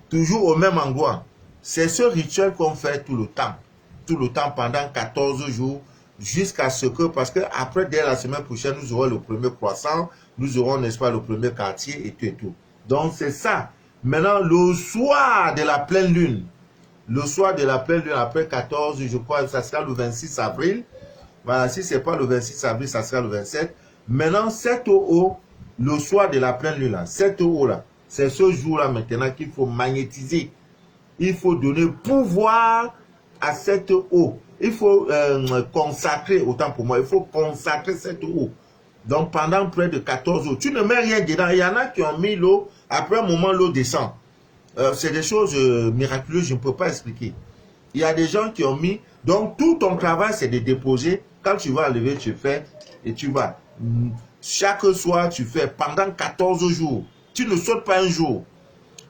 toujours au même endroit. C'est ce rituel qu'on fait tout le temps pendant 14 jours, jusqu'à ce que, parce que après, dès la semaine prochaine, nous aurons le premier croissant, nous aurons, n'est-ce pas, le premier quartier et tout et tout. Donc, c'est ça. Maintenant, le soir de la pleine lune, après 14, je crois, ça sera le 26 avril. Voilà, si ce n'est pas le 26 avril, ça sera le 27. Maintenant, 7 eau, le soir de la pleine lune, là, 7 eau, là, c'est ce jour-là maintenant qu'il faut magnétiser. Il faut donner pouvoir à cette eau. Il faut consacrer, autant pour moi, il faut consacrer cette eau. Donc, pendant près de 14 jours, tu ne mets rien dedans. Il y en a qui ont mis l'eau, après un moment, l'eau descend. C'est des choses miraculeuses, je ne peux pas expliquer. Il y a des gens qui ont mis, donc tout ton travail, c'est de déposer. Quand tu vas lever, tu fais, et tu vas. Chaque soir, tu fais pendant 14 jours. Tu ne sautes pas un jour.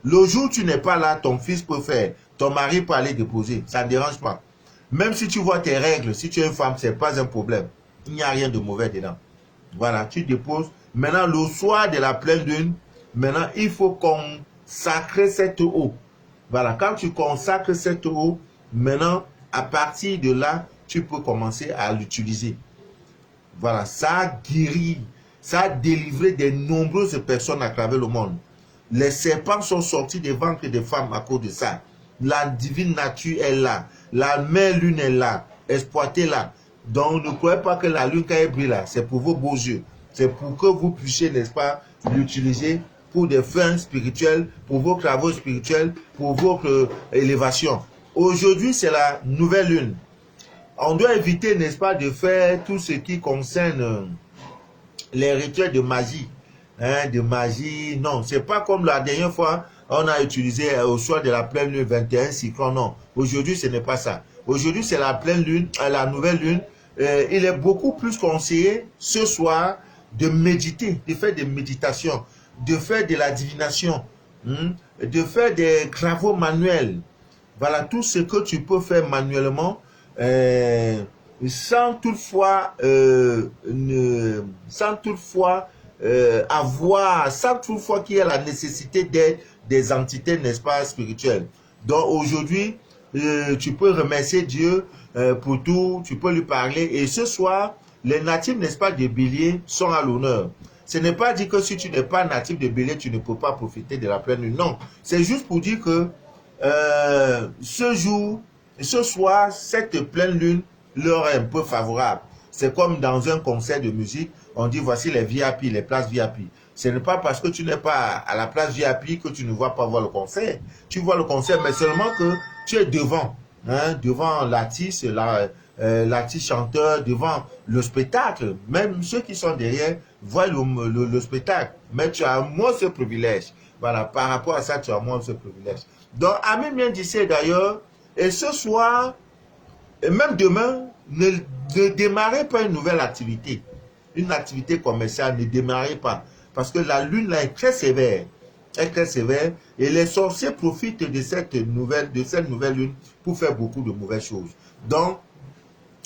Le jour où tu n'es pas là, ton fils peut faire. Ton mari peut aller déposer. Ça ne dérange pas. Même si tu vois tes règles, si tu es une femme, ce n'est pas un problème. Il n'y a rien de mauvais dedans. Voilà, tu déposes. Maintenant, le soir de la pleine lune, maintenant, il faut consacrer cette eau. Voilà, quand tu consacres cette eau, maintenant, à partir de là, tu peux commencer à l'utiliser. Voilà, ça a guéri, ça a délivré de nombreuses personnes à travers le monde. Les serpents sont sortis des ventres des femmes à cause de ça. La divine nature est là. La mère lune est là. Exploitez-la. Donc, ne croyez pas que la lune, quand elle brille là, c'est pour vos beaux yeux. C'est pour que vous puissiez, n'est-ce pas, l'utiliser pour des fins spirituelles, pour vos travaux spirituels, pour votre élévation. Aujourd'hui, c'est la nouvelle lune. On doit éviter, n'est-ce pas, de faire tout ce qui concerne les rituels de magie. De magie, non. C'est pas comme la dernière fois, on a utilisé au soir de la pleine lune 21 cyclones, non. Aujourd'hui, ce n'est pas ça. Aujourd'hui, c'est la pleine lune, la nouvelle lune. Il est beaucoup plus conseillé ce soir de méditer, de faire des méditations, de faire de la divination, de faire des travaux manuels. Voilà, tout ce que tu peux faire manuellement, sans toutefois qu'il y ait la nécessité d'être des entités, n'est-ce pas, spirituelles. Donc aujourd'hui, tu peux remercier Dieu pour tout, tu peux lui parler. Et ce soir, les natifs, n'est-ce pas, de Bélier sont à l'honneur. Ce n'est pas dit que si tu n'es pas natif de Bélier, tu ne peux pas profiter de la pleine lune. Non, c'est juste pour dire que ce soir, cette pleine lune leur est un peu favorable. C'est comme dans un concert de musique, on dit voici les VIP, les places VIP. Ce n'est pas parce que tu n'es pas à la place VIP que tu ne vas pas voir le concert. Tu vois le concert, mais seulement que tu es devant, devant l'artiste, l'artiste chanteur, devant le spectacle. Même ceux qui sont derrière voient le spectacle. Mais tu as moins ce privilège. Voilà, par rapport à ça, tu as moins ce privilège. Donc, Amin bien disait d'ailleurs, et ce soir, et même demain, ne démarrez pas une nouvelle activité. Une activité commerciale, ne démarrez pas. Parce que la lune là est très sévère. Elle est très sévère. Et les sorciers profitent de cette nouvelle lune pour faire beaucoup de mauvaises choses. Donc,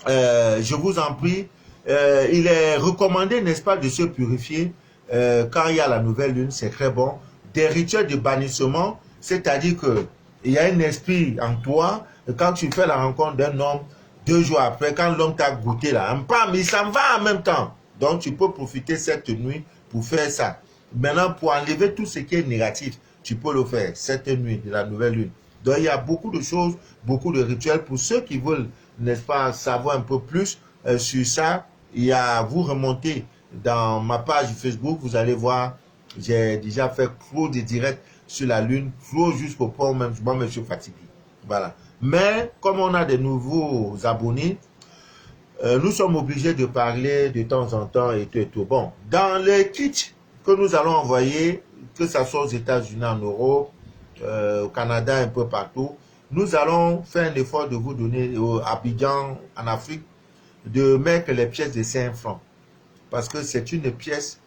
je vous en prie, il est recommandé, n'est-ce pas, de se purifier quand il y a la nouvelle lune, c'est très bon. Des rituels de bannissement, c'est-à-dire que il y a un esprit en toi, et quand tu fais la rencontre d'un homme, 2 jours après, quand l'homme t'a goûté là, il s'en va en même temps. Donc tu peux profiter cette nuit pour faire ça. Maintenant, pour enlever tout ce qui est négatif, tu peux le faire cette nuit de la nouvelle lune. Donc il y a beaucoup de choses, beaucoup de rituels. Pour ceux qui veulent, n'est-ce pas, savoir un peu plus sur ça, il y a, vous remontez dans ma page Facebook, vous allez voir, j'ai déjà fait trop de directs sur la lune, trop jusqu'au point où même je suis fatigué. Voilà. Mais comme on a de nouveaux abonnés, nous sommes obligés de parler de temps en temps et tout et tout. Bon, dans les kits que nous allons envoyer, que ce soit aux États-Unis, en Europe, au Canada, un peu partout, nous allons faire un effort de vous donner au Abidjan, en Afrique, de mettre les pièces de 5 francs. Parce que c'est une pièce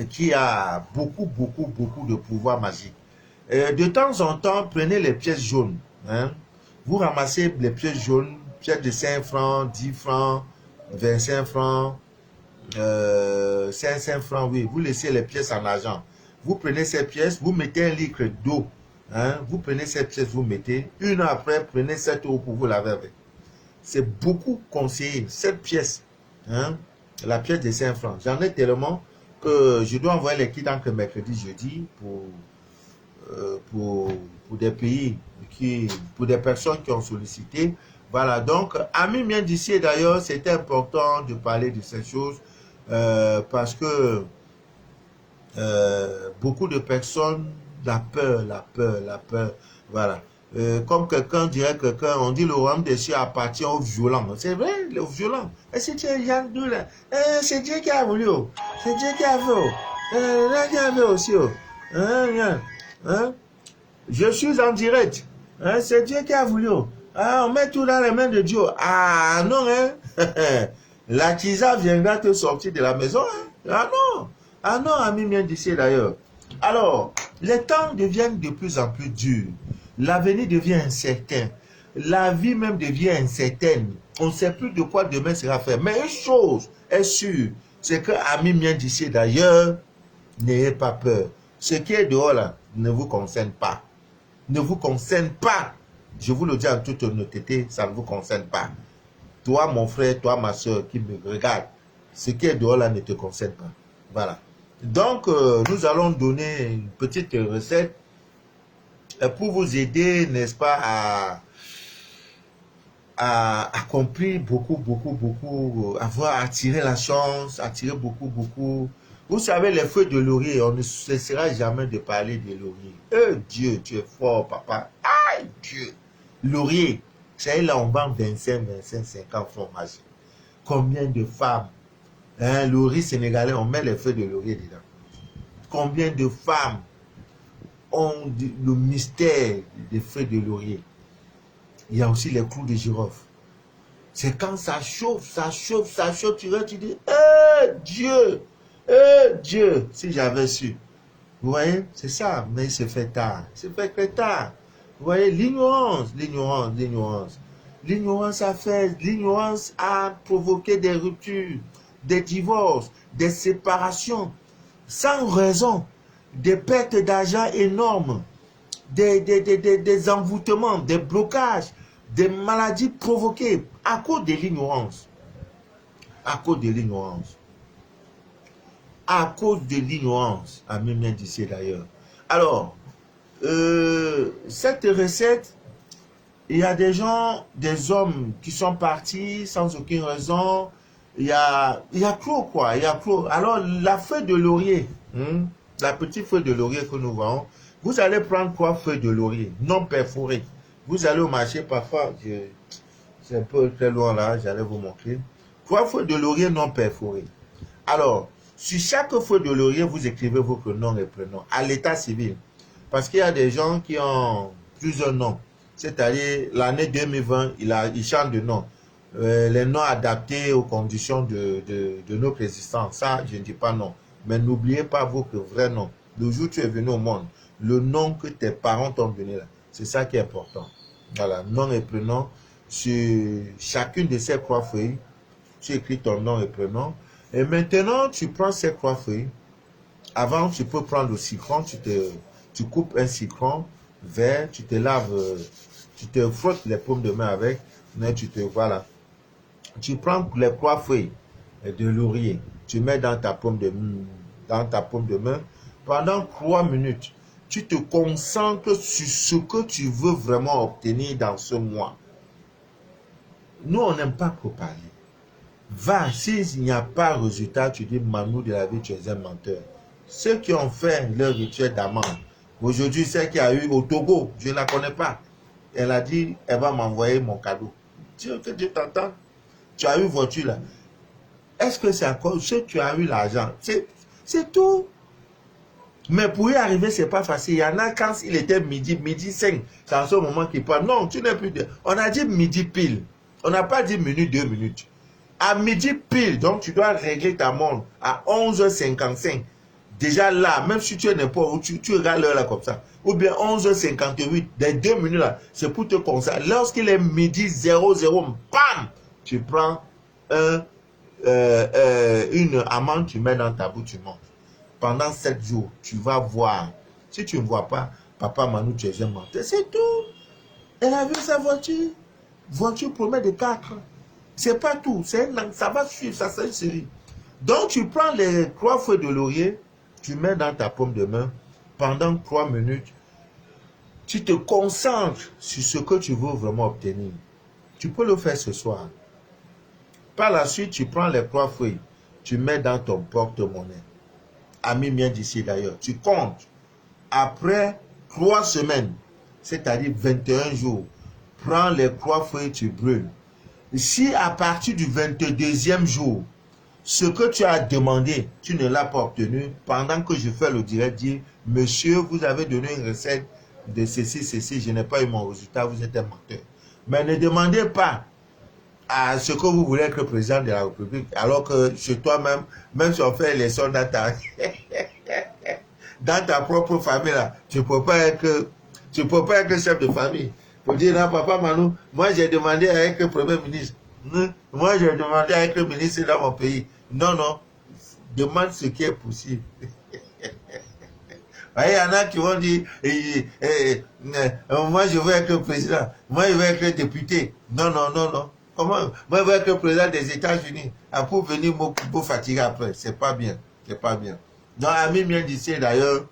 qui a beaucoup de pouvoir magique. De temps en temps, prenez les pièces jaunes. Hein. Vous ramassez les pièces jaunes, pièces de 5 francs, 10 francs, 25 francs, 5 francs, oui. Vous laissez les pièces en argent. Vous prenez ces pièces, vous mettez 1 litre d'eau. Hein. Vous prenez ces pièces, vous mettez. Une heure après, prenez cette eau pour vous laver avec. C'est beaucoup conseillé, cette pièce. Hein, la pièce de 5 francs. J'en ai tellement que je dois envoyer les kits entre mercredi, jeudi pour des pays, pour des personnes qui ont sollicité. Voilà, donc, Ami vient d'ici, d'ailleurs, c'était important de parler de ces choses parce que beaucoup de personnes, la peur, voilà. Comme quelqu'un dirait on dit le royaume des cieux appartient aux violents. C'est vrai, aux violents. Et c'est Yann là. C'est Dieu qui a voulu. C'est Dieu qui a fait. Là qui a fait aussi. Je suis en direct. C'est Dieu qui a voulu. On met tout dans les mains de Dieu. Ah non, la Kisa viendra te sortir de la maison. Ah non. Ah non, Ami vient d'ici d'ailleurs. Alors, les temps deviennent de plus en plus durs. L'avenir devient incertain. La vie même devient incertaine. On ne sait plus de quoi demain sera fait. Mais une chose est sûre, c'est que Ami vient d'ici d'ailleurs, n'ayez pas peur. Ce qui est dehors là ne vous concerne pas. Ne vous concerne pas. Je vous le dis en toute honnêteté, ça ne vous concerne pas. Toi, mon frère, toi, ma soeur qui me regarde, ce qui est dehors là ne te concerne pas. Voilà. Donc, nous allons donner une petite recette pour vous aider, n'est-ce pas, à accomplir beaucoup, avoir attiré la chance, attirer beaucoup. Vous savez, les feuilles de laurier, on ne cessera jamais de parler de laurier. Dieu, tu es fort, papa. Aïe, Dieu. Laurier, c'est là, on vend 25, 50 fromages. Combien de femmes, le riz sénégalais, on met les feuilles de laurier dedans. Combien de femmes ont le mystère des feuilles de laurier. Il y a aussi les clous de girofle. C'est quand ça chauffe, tu vois, tu dis, Dieu, Dieu, si j'avais su. Vous voyez, c'est ça, mais il se fait tard. Il se fait très tard. Vous voyez, l'ignorance a provoqué des ruptures, des divorces, des séparations, sans raison. Des pertes d'argent énormes, des envoûtements, des blocages, des maladies provoquées à cause de l'ignorance. À cause de l'ignorance. Ami vient d'ici d'ailleurs. Alors, cette recette, il y a des gens, des hommes qui sont partis sans aucune raison. Il y a trop quoi, il y a trop. Alors, la feuille de laurier, la petite feuille de laurier que nous vendons, vous allez prendre 3 feuilles de laurier non perforées. Vous allez au marché parfois, c'est un peu très loin là, j'allais vous montrer. 3 feuilles de laurier non perforées. Alors, sur chaque feuille de laurier, vous écrivez votre nom et prénom à l'état civil. Parce qu'il y a des gens qui ont plusieurs noms. C'est-à-dire, l'année 2020, il change de nom. Les noms adaptés aux conditions de notre existence. Ça, je ne dis pas non. Mais n'oubliez pas votre vrai nom. Le jour où tu es venu au monde, le nom que tes parents t'ont donné là, c'est ça qui est important. Voilà, nom et prénom. Sur chacune de ces 3 feuilles, tu écris ton nom et prénom. Et maintenant, tu prends ces 3 feuilles. Avant, tu peux prendre le citron, tu coupes un citron vert, tu te laves, tu te frottes les paumes de main avec, mais voilà. Tu prends les 3 feuilles de laurier, tu mets dans ta paume de main, pendant 3 minutes, tu te concentres sur ce que tu veux vraiment obtenir dans ce mois. Nous, on n'aime pas trop parler. Va, s'il n'y a pas de résultat, tu dis, Manou de la vie, tu es un menteur. Ceux qui ont fait leur rituel d'amande, aujourd'hui, celle qui a eu au Togo, je ne la connais pas. Elle a dit, elle va m'envoyer mon cadeau. que Dieu t'entende. Tu as eu voiture là. Est-ce que c'est encore ce que tu as eu l'argent? C'est tout. Mais pour y arriver, c'est pas facile. Il y en a quand il était midi 5, c'est en ce moment qu'il parle. Non, tu n'es plus de... On a dit midi pile. On n'a pas dit minute, 2 minutes. À midi pile, donc tu dois régler ta montre à 11h55. Déjà là, même si tu es n'importe où, tu regardes l'heure là comme ça. Ou bien 11h58, des 2 minutes là, c'est pour te concentrer. Lorsqu'il est midi 00, bam, tu prends une amende, tu mets dans ta bouche, tu montes. Pendant 7 jours, tu vas voir. Si tu ne vois pas, papa Manu, tu es jamais menteur. C'est tout. Elle a vu sa voiture. Voiture promet de 4. C'est pas tout. Ça va suivre, ça c'est une série. Donc tu prends les 3 feuilles de laurier, tu mets dans ta paume de main. Pendant 3 minutes, tu te concentres sur ce que tu veux vraiment obtenir. Tu peux le faire ce soir. Par la suite, tu prends les 3 feuilles, tu mets dans ton porte-monnaie. Ami mien d'ici d'ailleurs, tu comptes. Après 3 semaines, c'est-à-dire 21 jours, prends les 3 feuilles, tu brûles. Si à partir du 22e jour, ce que tu as demandé, tu ne l'as pas obtenu, pendant que je fais le direct, dis, monsieur, vous avez donné une recette de ceci, je n'ai pas eu mon résultat, vous êtes un menteur. Mais ne demandez pas à ce que vous voulez être président de la République, alors que chez toi-même, même si on fait l'élection dans ta, dans ta propre famille, là, tu ne peux pas être chef de famille. Pour dire, non, papa Manu, moi j'ai demandé à être Premier ministre. Moi j'ai demandé à être ministre dans mon pays. Non, non, demande ce qui est possible. Il y en a qui vont dire, moi je veux être président, moi je veux être député. Non, non, non, non. Comment? Moi je veux être président des États-Unis. Pour venir me fatiguer après. C'est pas bien. C'est pas bien. Donc, ami mien d'ici d'ailleurs,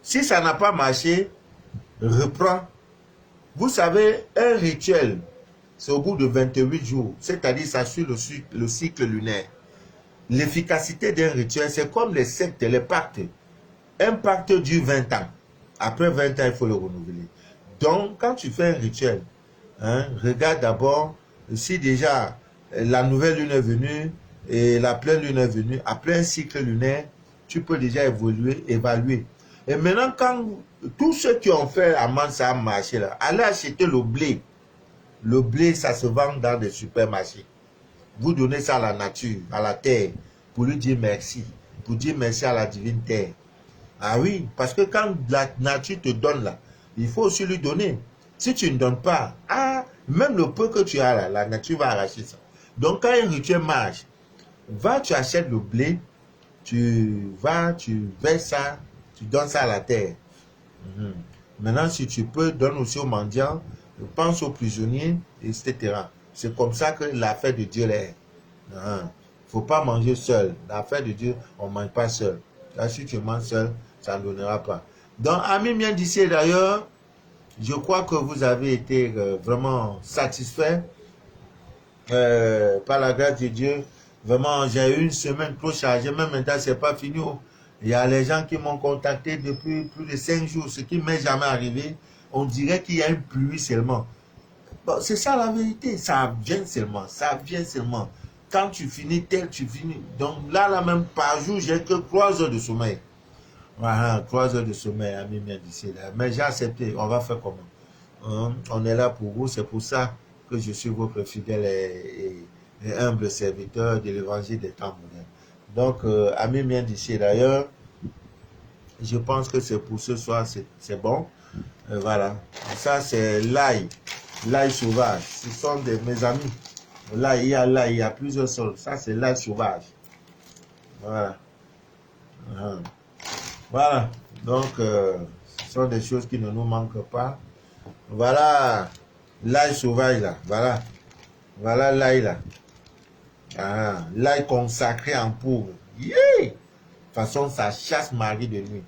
si ça n'a pas marché, reprends. Vous savez, un rituel, c'est au bout de 28 jours, c'est-à-dire ça suit le cycle lunaire. L'efficacité d'un rituel, c'est comme les sectes, les pactes. Un pacte dure 20 ans. Après 20 ans, il faut le renouveler. Donc, quand tu fais un rituel, regarde d'abord si déjà la nouvelle lune est venue et la pleine lune est venue. Après un cycle lunaire, tu peux déjà évaluer. Et maintenant, quand tous ceux qui ont fait amende, ça a marché là, allez acheter le blé. Le blé, ça se vend dans des supermarchés. Vous donnez ça à la nature, à la terre, pour lui dire merci. Pour dire merci à la divine terre. Ah oui, parce que quand la nature te donne là, il faut aussi lui donner. Si tu ne donnes pas, même le peu que tu as là, la nature va arracher ça. Donc quand un rituel marche, va, tu achètes le blé, tu verses ça, tu donnes ça à la terre. Maintenant, si tu peux, donne aussi aux mendiants, pense aux prisonniers, etc. C'est comme ça que l'affaire de Dieu est. Il ne faut pas manger seul. L'affaire de Dieu, on ne mange pas seul. Là, si tu manges seul, ça ne donnera pas. Donc, amis bien d'ici d'ailleurs, je crois que vous avez été vraiment satisfaits par la grâce de Dieu. Vraiment, j'ai eu une semaine trop chargée, même maintenant, ce n'est pas fini. Il y a les gens qui m'ont contacté depuis plus de 5 jours, ce qui ne m'est jamais arrivé. On dirait qu'il y a une pluie seulement. Bon, c'est ça la vérité, ça vient seulement, ça vient seulement. Quand tu finis tel, tu finis. Donc là même par jour, j'ai que 3 heures de sommeil. Voilà, 3 heures de sommeil, ami bien d'ici là. Mais j'ai accepté, on va faire comment? On est là pour vous, c'est pour ça que je suis votre fidèle et humble serviteur de l'évangile des temps modernes. Donc, ami bien d'ici d'ailleurs, je pense que c'est pour ce soir, c'est bon. Voilà, ça c'est l'ail sauvage. Ce sont mes amis. Là, il y a plusieurs sortes. Ça c'est l'ail sauvage. Voilà. Voilà. Donc, ce sont des choses qui ne nous manquent pas. Voilà l'ail sauvage là. Voilà. Voilà l'ail là. L'ail consacré en poudre. Yeah! De toute façon, ça chasse Marie de nuit.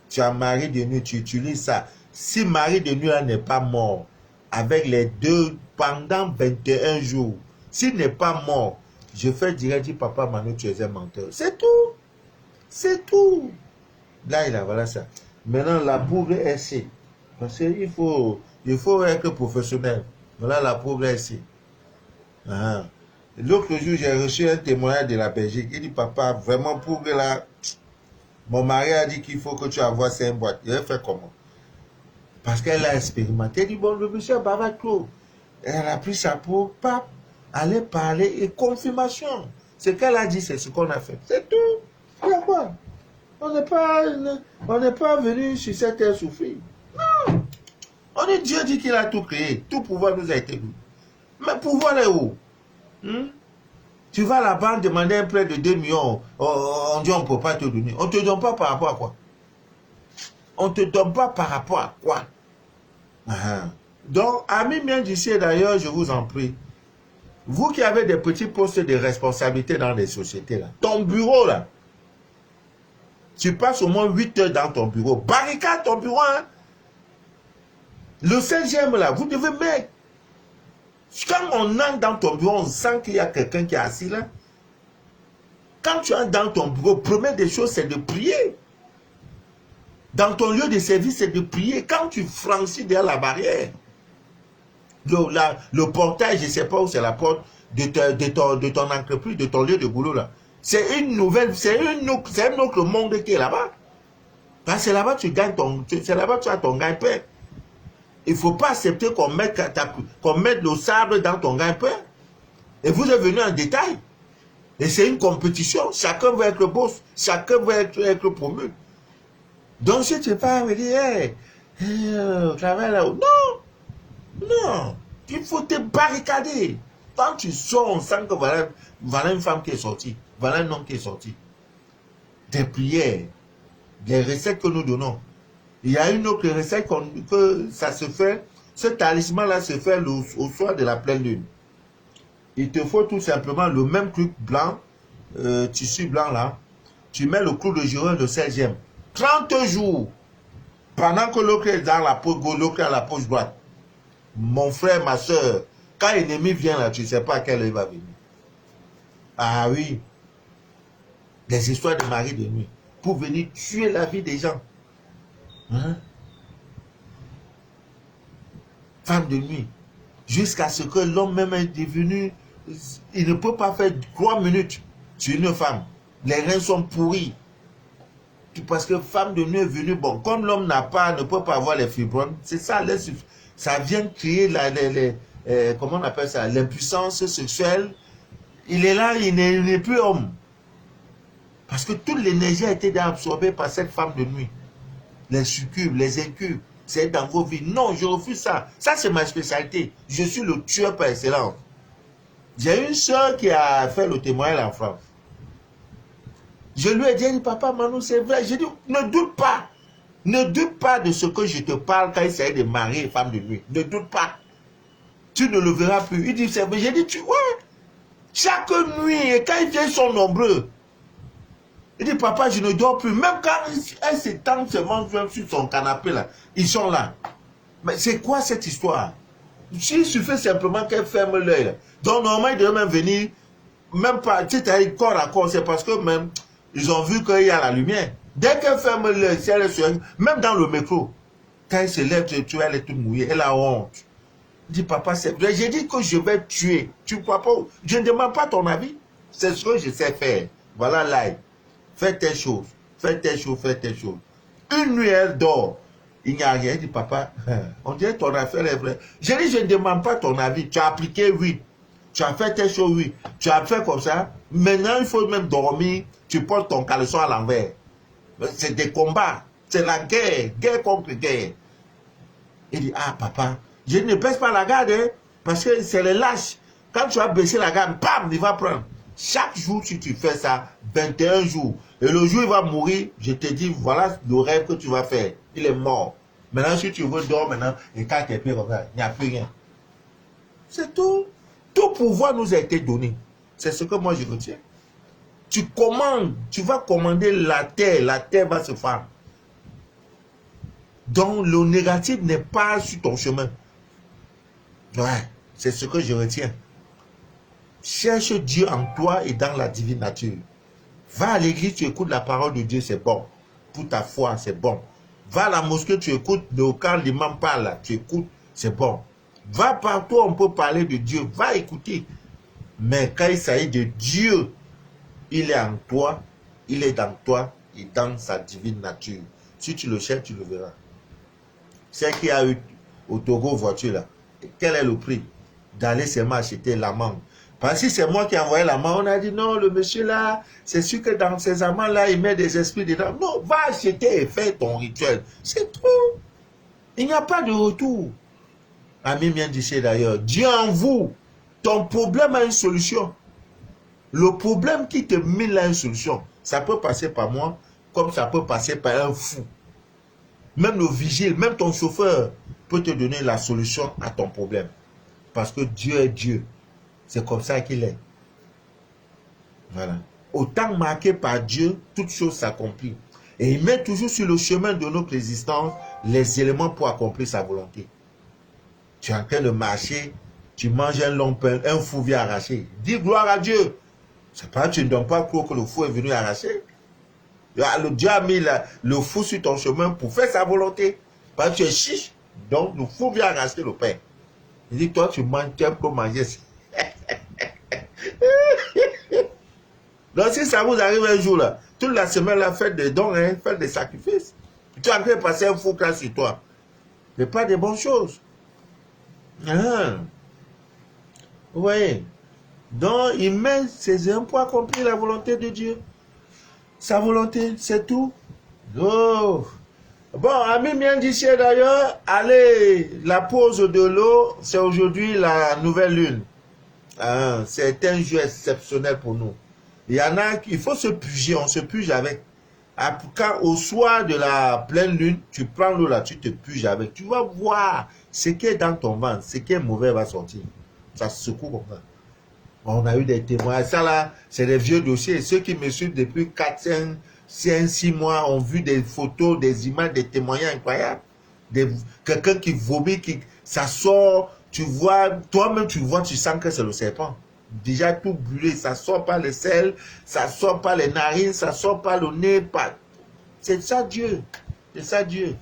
Tu as Marie de nuit, tu utilises ça. Si Marie de nuit n'est pas mort, avec les deux pendant 21 jours, s'il n'est pas mort, je fais direct, papa Manu, tu es un menteur. C'est tout. C'est tout. Là, voilà ça. Maintenant, la poudre est C. Parce qu'il faut être professionnel. Voilà la pauvre ici. Ah. L'autre jour, j'ai reçu un témoignage de la Belgique. Il dit, papa, vraiment pauvre là, mon mari a dit qu'il faut que tu envoies 5 boîtes. Il a fait comment? Parce qu'elle a expérimenté. Elle dit, bon, le monsieur bavard trop. Elle a pris sa peau, pape, aller parler et confirmation. Ce qu'elle a dit, c'est ce qu'on a fait. C'est tout. Il y a quoi? On n'est pas venu sur cette terre souffrir. Non. On est Dieu dit qu'il a tout créé. Tout pouvoir nous a été donné. Mais pouvoir est où? Tu vas là-bas demander un prêt de 2 millions. On dit on ne peut pas te donner. On ne te donne pas par rapport à quoi? On ne te donne pas par rapport à quoi? Donc, amis bien d'ici, d'ailleurs, je vous en prie, vous qui avez des petits postes de responsabilité dans les sociétés, là, ton bureau, là, tu passes au moins 8 heures dans ton bureau. Barricade ton bureau, hein? Le 5e, là, vous devez mettre. Quand on entre dans ton bureau, on sent qu'il y a quelqu'un qui est assis là. Quand tu entres dans ton bureau, première des choses, c'est de prier. Dans ton lieu de service, c'est de prier. Quand tu franchis derrière la barrière, le portail, je ne sais pas où c'est la porte de ton entreprise, de ton lieu de boulot là. C'est une nouvelle, c'est un autre monde qui est là-bas. Parce que c'est là-bas que tu gagnes c'est là-bas que tu as ton gagne-pain. Il ne faut pas accepter qu'on mette le sable dans ton gagne-pain. Et vous êtes venu en détail. Et c'est une compétition. Chacun veut être boss. Chacun veut être promu. Donc si tu pars et dire, hey, travaille là-haut. Non. Non. Il faut te barricader. Quand tu sors, on sent que voilà une femme qui est sortie. Voilà un homme qui est sorti. Des prières. Des recettes que nous donnons. Il y a une autre recette que ça se fait. Ce talisman-là se fait au soir de la pleine lune. Il te faut tout simplement le même truc blanc, tissu blanc là. Tu mets le clou de girofle le 16e. 30 jours. Pendant que l'autre est dans la poche gauche, l'autre est à la poche droite. Mon frère, ma soeur, quand l'ennemi vient là, tu ne sais pas à quelle heure il va venir. Ah oui. Des histoires de mari de nuit. Pour venir tuer la vie des gens. Hein? Femme de nuit. Jusqu'à ce que l'homme même est devenu... Il ne peut pas faire 3 minutes sur une femme. Les reins sont pourris. Parce que femme de nuit est venue... Bon, comme l'homme ne peut pas avoir les fibromes, c'est ça, ça vient créer comment on appelle ça? L'impuissance sexuelle. Il est là, il n'est plus homme. Parce que toute l'énergie a été absorbée par cette femme de nuit. Les succubes, les incubes, c'est dans vos vies. Non, je refuse ça. Ça, c'est ma spécialité. Je suis le tueur par excellence. J'ai une soeur qui a fait le témoignage en France. Je lui ai dit, papa, Manu, c'est vrai. J'ai dit, ne doute pas. Ne doute pas de ce que je te parle quand il s'agit de marier une femme de nuit. Ne doute pas. Tu ne le verras plus. Il dit, c'est vrai. J'ai dit, tu vois, chaque nuit, et quand ils viennent, ils sont nombreux. Il dit, papa, je ne dors plus. Même quand elle s'étend seulement sur son canapé, là, ils sont là. Mais c'est quoi cette histoire? Il suffit simplement qu'elle ferme l'œil. Donc, normalement, ils devraient même venir, même pas, tu sais, corps à corps, c'est parce que même, ils ont vu qu'il y a la lumière. Dès qu'elle ferme l'œil, si elle est sur, même dans le métro, quand elle se lève, tu vois, elle est toute mouillée, elle a honte. Il dit, papa, c'est vrai. J'ai dit que je vais tuer. Tu crois pas? Je ne demande pas ton avis. C'est ce que je sais faire. Voilà live. Fais telle chose, fais telle chose, fais telle chose. Une nuit, elle dort. Il n'y a rien. Il dit, papa, on dirait ton affaire est vraie. J'ai dit, je ne demande pas ton avis. Tu as appliqué, oui. Tu as fait telle chose, oui. Tu as fait comme ça. Maintenant, il faut même dormir. Tu portes ton caleçon à l'envers. C'est des combats. C'est la guerre. Guerre contre guerre. Il dit, ah, papa, je ne baisse pas la garde, hein, parce que c'est les lâches. Quand tu vas baisser la garde, bam, il va prendre. Chaque jour, si tu fais ça, 21 jours, et le jour où il va mourir, je te dis, voilà le rêve que tu vas faire. Il est mort. Maintenant, si tu veux dormir maintenant, et quand tu es plus comme ça, il n'y a plus rien. C'est tout. Tout pouvoir nous a été donné. C'est ce que moi je retiens. Tu commandes, tu vas commander la terre va se faire. Donc, le négatif n'est pas sur ton chemin. Ouais, c'est ce que je retiens. Cherche Dieu en toi et dans la divine nature. Va à l'église, tu écoutes la parole de Dieu, c'est bon. Pour ta foi, c'est bon. Va à la mosquée, tu écoutes, quand l'imam parle, tu écoutes, c'est bon. Va partout, on peut parler de Dieu. Va écouter. Mais quand il s'agit de Dieu, il est en toi, il est dans toi et dans sa divine nature. Si tu le cherches, tu le verras. C'est qui a eu au Togo voiture là. Quel est le prix d'aller seulement acheter l'amande? Parce que c'est moi qui ai envoyé l'amande, on a dit non, le monsieur là, c'est sûr que dans ces amandes là, il met des esprits dedans. Non, va acheter et fais ton rituel. C'est tout. Il n'y a pas de retour. Ami bien dit d'ailleurs, Dieu en vous, ton problème a une solution. Le problème qui te mine a une solution. Ça peut passer par moi, comme ça peut passer par un fou. Même le vigile, même ton chauffeur peut te donner la solution à ton problème. Parce que Dieu est Dieu. C'est comme ça qu'il est. Voilà. Autant marqué par Dieu, toute chose s'accomplit. Et il met toujours sur le chemin de notre existence les éléments pour accomplir sa volonté. Tu es en train de marcher, tu manges un long pain, un fou vient arracher. Dis gloire à Dieu. C'est pas tu ne donnes pas croire que le fou est venu arracher. Le Dieu a mis le fou sur ton chemin pour faire sa volonté. Parce que tu es chiche. Donc le fou vient arracher le pain. Il dit, toi tu manges, tu aimes pour manger. Donc si ça vous arrive un jour là, toute la semaine là, faites des dons, hein, faites des sacrifices. Tu es en train de passer un fou cas sur toi. Ce n'est pas des bonnes choses. Ah. Vous voyez? Donc il met ses hommes pour accomplir la volonté de Dieu. Sa volonté, c'est tout. Oh. Bon, ami bien d'ici d'ailleurs, allez, la pause de l'eau, c'est aujourd'hui la nouvelle lune. Ah, c'est un jeu exceptionnel pour nous. Il y en a, il faut se puger, on se puge avec. Quand au soir de la pleine lune, tu prends l'eau là, tu te puges avec. Tu vas voir ce qui est dans ton ventre, ce qui est mauvais va sortir. Ça se secoue comme ça. On a eu des témoins. Ça là, c'est des vieux dossiers. Ceux qui me suivent depuis 4, 5, 6 mois ont vu des photos, des images, des témoignages incroyables. Quelqu'un qui vomit, ça sort, tu vois, toi-même tu vois, tu sens que c'est le serpent. Déjà tout brûlé, ça sort par les selles, ça sort par les narines, ça sort par le nez. C'est ça Dieu. C'est ça Dieu.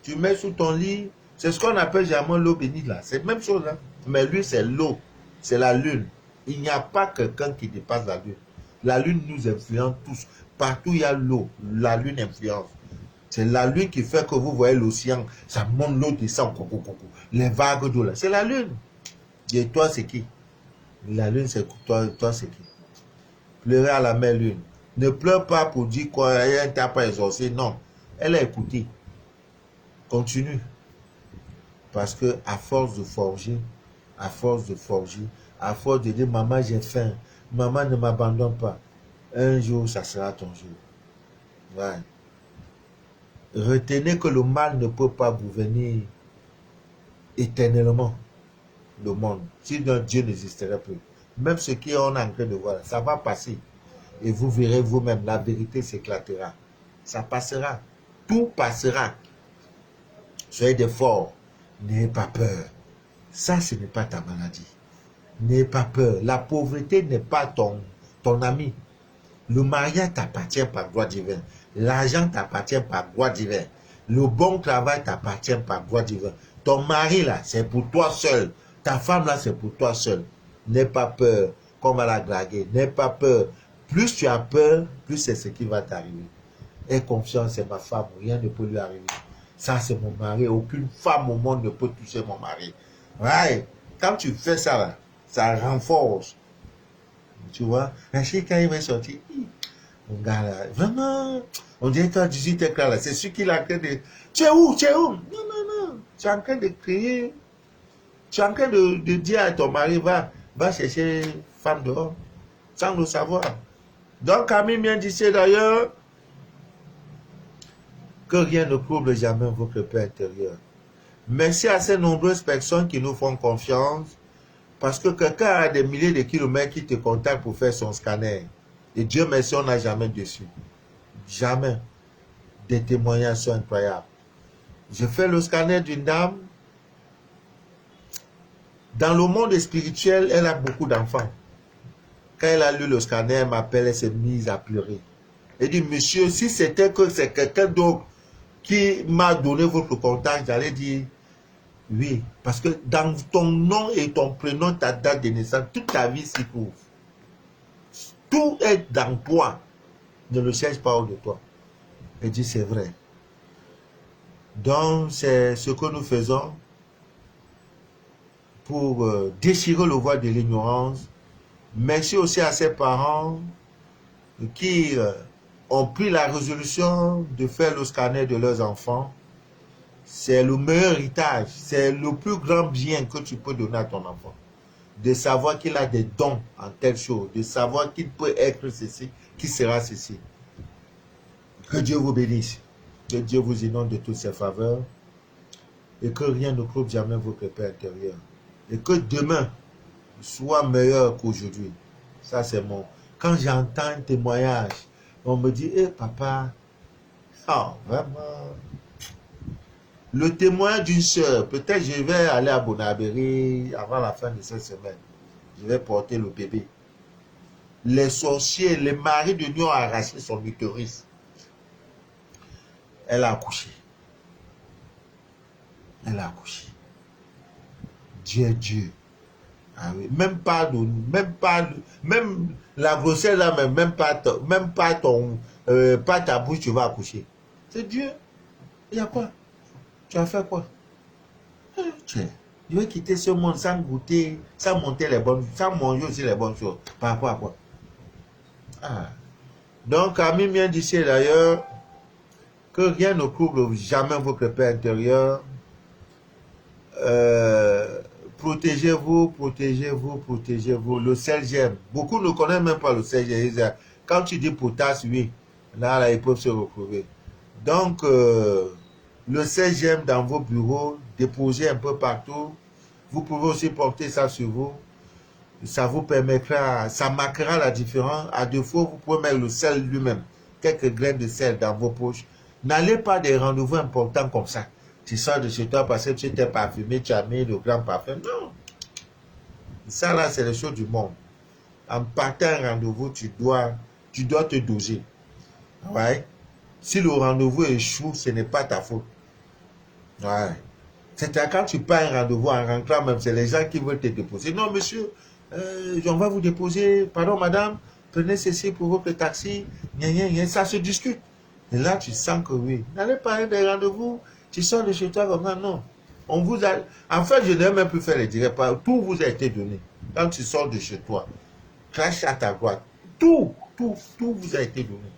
Tu mets sous ton lit, c'est ce qu'on appelle généralement l'eau bénite là. C'est la même chose là. Mais lui c'est l'eau, c'est la lune. Il n'y a pas quelqu'un qui dépasse la lune. La lune nous influence tous. Partout il y a l'eau, la lune influence. C'est la lune qui fait que vous voyez l'océan, ça monte, l'eau descend, les vagues d'eau là. C'est la lune. Et toi c'est qui? La lune c'est toi c'est qui? Pleurer à la mère lune. Ne pleure pas pour dire qu'elle t'a pas exaucé. Non, elle a écouté. Continue. Parce que à force de forger, à force de dire maman j'ai faim, maman ne m'abandonne pas, un jour ça sera ton jour. Ouais. Retenez que le mal ne peut pas vous venir éternellement le monde. Sinon Dieu n'existerait plus. Même ce qu'on est en train de voir, ça va passer. Et vous verrez vous-même, la vérité s'éclatera. Ça passera. Tout passera. Soyez des forts. N'ayez pas peur. Ça, ce n'est pas ta maladie. N'ayez pas peur. La pauvreté n'est pas ton ami. Le mariage t'appartient par droit divin. L'argent t'appartient par droit divin. Le bon travail t'appartient par droit divin. Ton mari, là, c'est pour toi seul. Ta femme, là, c'est pour toi seul. N'aie pas peur qu'on va la draguer. N'aie pas peur. Plus tu as peur, plus c'est ce qui va t'arriver. Aie confiance, c'est ma femme. Rien ne peut lui arriver. Ça, c'est mon mari. Aucune femme au monde ne peut toucher mon mari. Ouais. Quand tu fais ça, là, ça renforce. Tu vois, un chien quand il va sortir, mon gars là, vraiment, on dirait qu'à 18 éclats là, c'est celui qui l'a créé de. Tu es où? Non. Tu es en train de crier. Tu es en train de dire à ton mari, va chercher femme dehors, sans le savoir. Donc, Camille vient d'ici d'ailleurs, que rien ne trouble jamais votre paix intérieure. Merci à ces nombreuses personnes qui nous font confiance. Parce que quelqu'un a des milliers de kilomètres qui te contactent pour faire son scanner. Et Dieu merci, on n'a jamais dessus. Jamais. Des témoignages sont incroyables. Je fais le scanner d'une dame. Dans le monde spirituel, elle a beaucoup d'enfants. Quand elle a lu le scanner, elle m'appelle, elle s'est mise à pleurer. Elle dit, monsieur, si c'était que c'est quelqu'un d'autre qui m'a donné votre contact, j'allais dire, Oui, parce que dans ton nom et ton prénom, ta date de naissance, toute ta vie s'y trouve. Tout est dans toi. Ne le cherche pas hors de toi. Et dit, c'est vrai. Donc, c'est ce que nous faisons pour déchirer le voile de l'ignorance. Merci aussi à ces parents qui ont pris la résolution de faire le scanner de leurs enfants. C'est le meilleur héritage, c'est le plus grand bien que tu peux donner à ton enfant. De savoir qu'il a des dons en telle chose, de savoir qu'il peut être ceci, qu'il sera ceci. Que Dieu vous bénisse, que Dieu vous inonde de toutes ses faveurs et que rien ne trouble jamais votre paix intérieure. Et que demain soit meilleur qu'aujourd'hui. Ça, c'est mon... Quand j'entends un témoignage, on me dit, hé papa, oh, vraiment... Le témoin d'une sœur, peut-être je vais aller à Bonabéry avant la fin de cette semaine. Je vais porter le bébé. Les sorciers, les maris de nuit ont arraché son utérus. Elle a accouché. Elle a accouché. Dieu est Dieu. Ah oui. Même la grossesse là, même pas ta bouche, tu vas accoucher. C'est Dieu. Il y a quoi? Tu as fait quoi? Je vais quitter ce monde sans goûter, sans monter les bonnes, sans manger aussi les bonnes choses. Par rapport à quoi? Ah. Donc, amis bien d'ici d'ailleurs, que rien ne trouble jamais votre paix intérieure. Protégez-vous, protégez-vous, protégez-vous. Le sel gemme. Beaucoup ne connaissent même pas le sel gemme. Quand tu dis potasse, oui, là, ils peuvent se retrouver. Donc, le sel gemme dans vos bureaux, déposez un peu partout. Vous pouvez aussi porter ça sur vous. Ça vous permettra, ça marquera la différence. À défaut, vous pouvez mettre le sel lui-même. Quelques graines de sel dans vos poches. N'allez pas des rendez-vous importants comme ça. Tu sors de chez toi parce que tu t'es parfumé, tu as mis le grand parfum. Non. Ça là, c'est les choses du monde. En partant à un rendez-vous, tu dois te doser. Ouais. Si le rendez-vous échoue, ce n'est pas ta faute. Ouais. C'est quand tu pars à un rendez-vous en rentrant même, c'est les gens qui veulent te déposer. Non, monsieur, on va vous déposer. Pardon, madame, prenez ceci pour votre taxi. Ça se discute. Et là, tu sens que oui. N'allez pas à des rendez-vous. Tu sors de chez toi comme ça, non. On vous a... En fait, je n'ai même plus fait les directs. Tout vous a été donné. Quand tu sors de chez toi, crache à ta droite. Tout vous a été donné.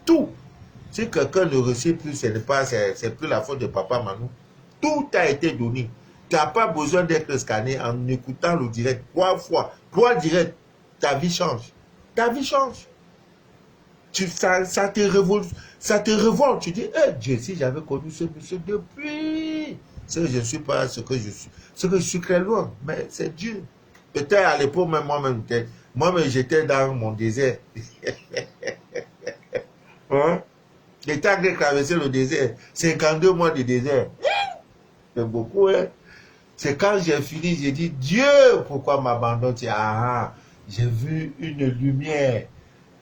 Tout. Si quelqu'un ne reçoit plus, c'est plus la faute de papa Manou. Tout a été donné. Tu n'as pas besoin d'être scanné en écoutant le direct 3 fois. 3 directs. Ta vie change. Ta vie change. Ça te révolte. Tu dis, hey, Dieu, si j'avais connu ce monsieur depuis, je ne suis pas ce que je suis. Ce que je suis très loin, mais c'est Dieu. Peut-être à l'époque, même moi-même, j'étais dans mon désert. Hein? Le temps que j'ai traversé le désert, 52 mois de désert. C'est beaucoup, hein? C'est quand j'ai fini, j'ai dit, Dieu, pourquoi m'abandonnes? J'ai vu une lumière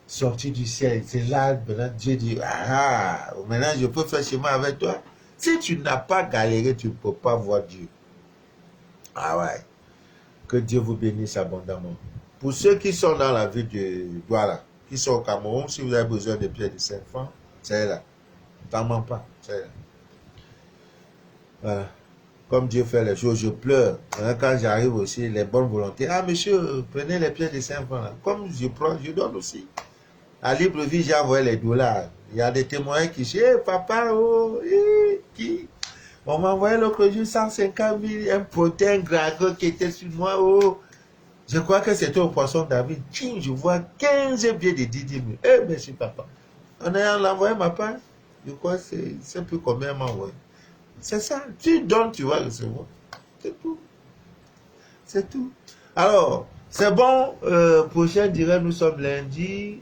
sortie du ciel. C'est là, maintenant, Dieu dit, maintenant je peux faire chemin avec toi. Si tu n'as pas galéré, tu ne peux pas voir Dieu. Ah ouais. Que Dieu vous bénisse abondamment. Pour ceux qui sont dans la ville de Douala, qui sont au Cameroun, si vous avez besoin de pierres de 5 francs, c'est là. T'en mens pas, c'est là. Voilà. Comme Dieu fait les choses, je pleure. Quand j'arrive aussi, les bonnes volontés. Ah, monsieur, prenez les pièces de 5 francs là. Comme je prends, je donne aussi. À Libreville, j'ai envoyé les dollars. Il y a des témoins qui disent, papa, qui? On m'a envoyé l'autre jour 150 000, un potin gragot qui était sur moi, Je crois que c'était au poisson David. Je vois 15 billets de 10 000. Merci, papa. En ayant envoyé ma part, je crois que c'est plus combien m'a envoyé. C'est ça. Tu donnes, tu vas recevoir. C'est tout. C'est tout. Alors, c'est bon. Prochain direct, nous sommes lundi.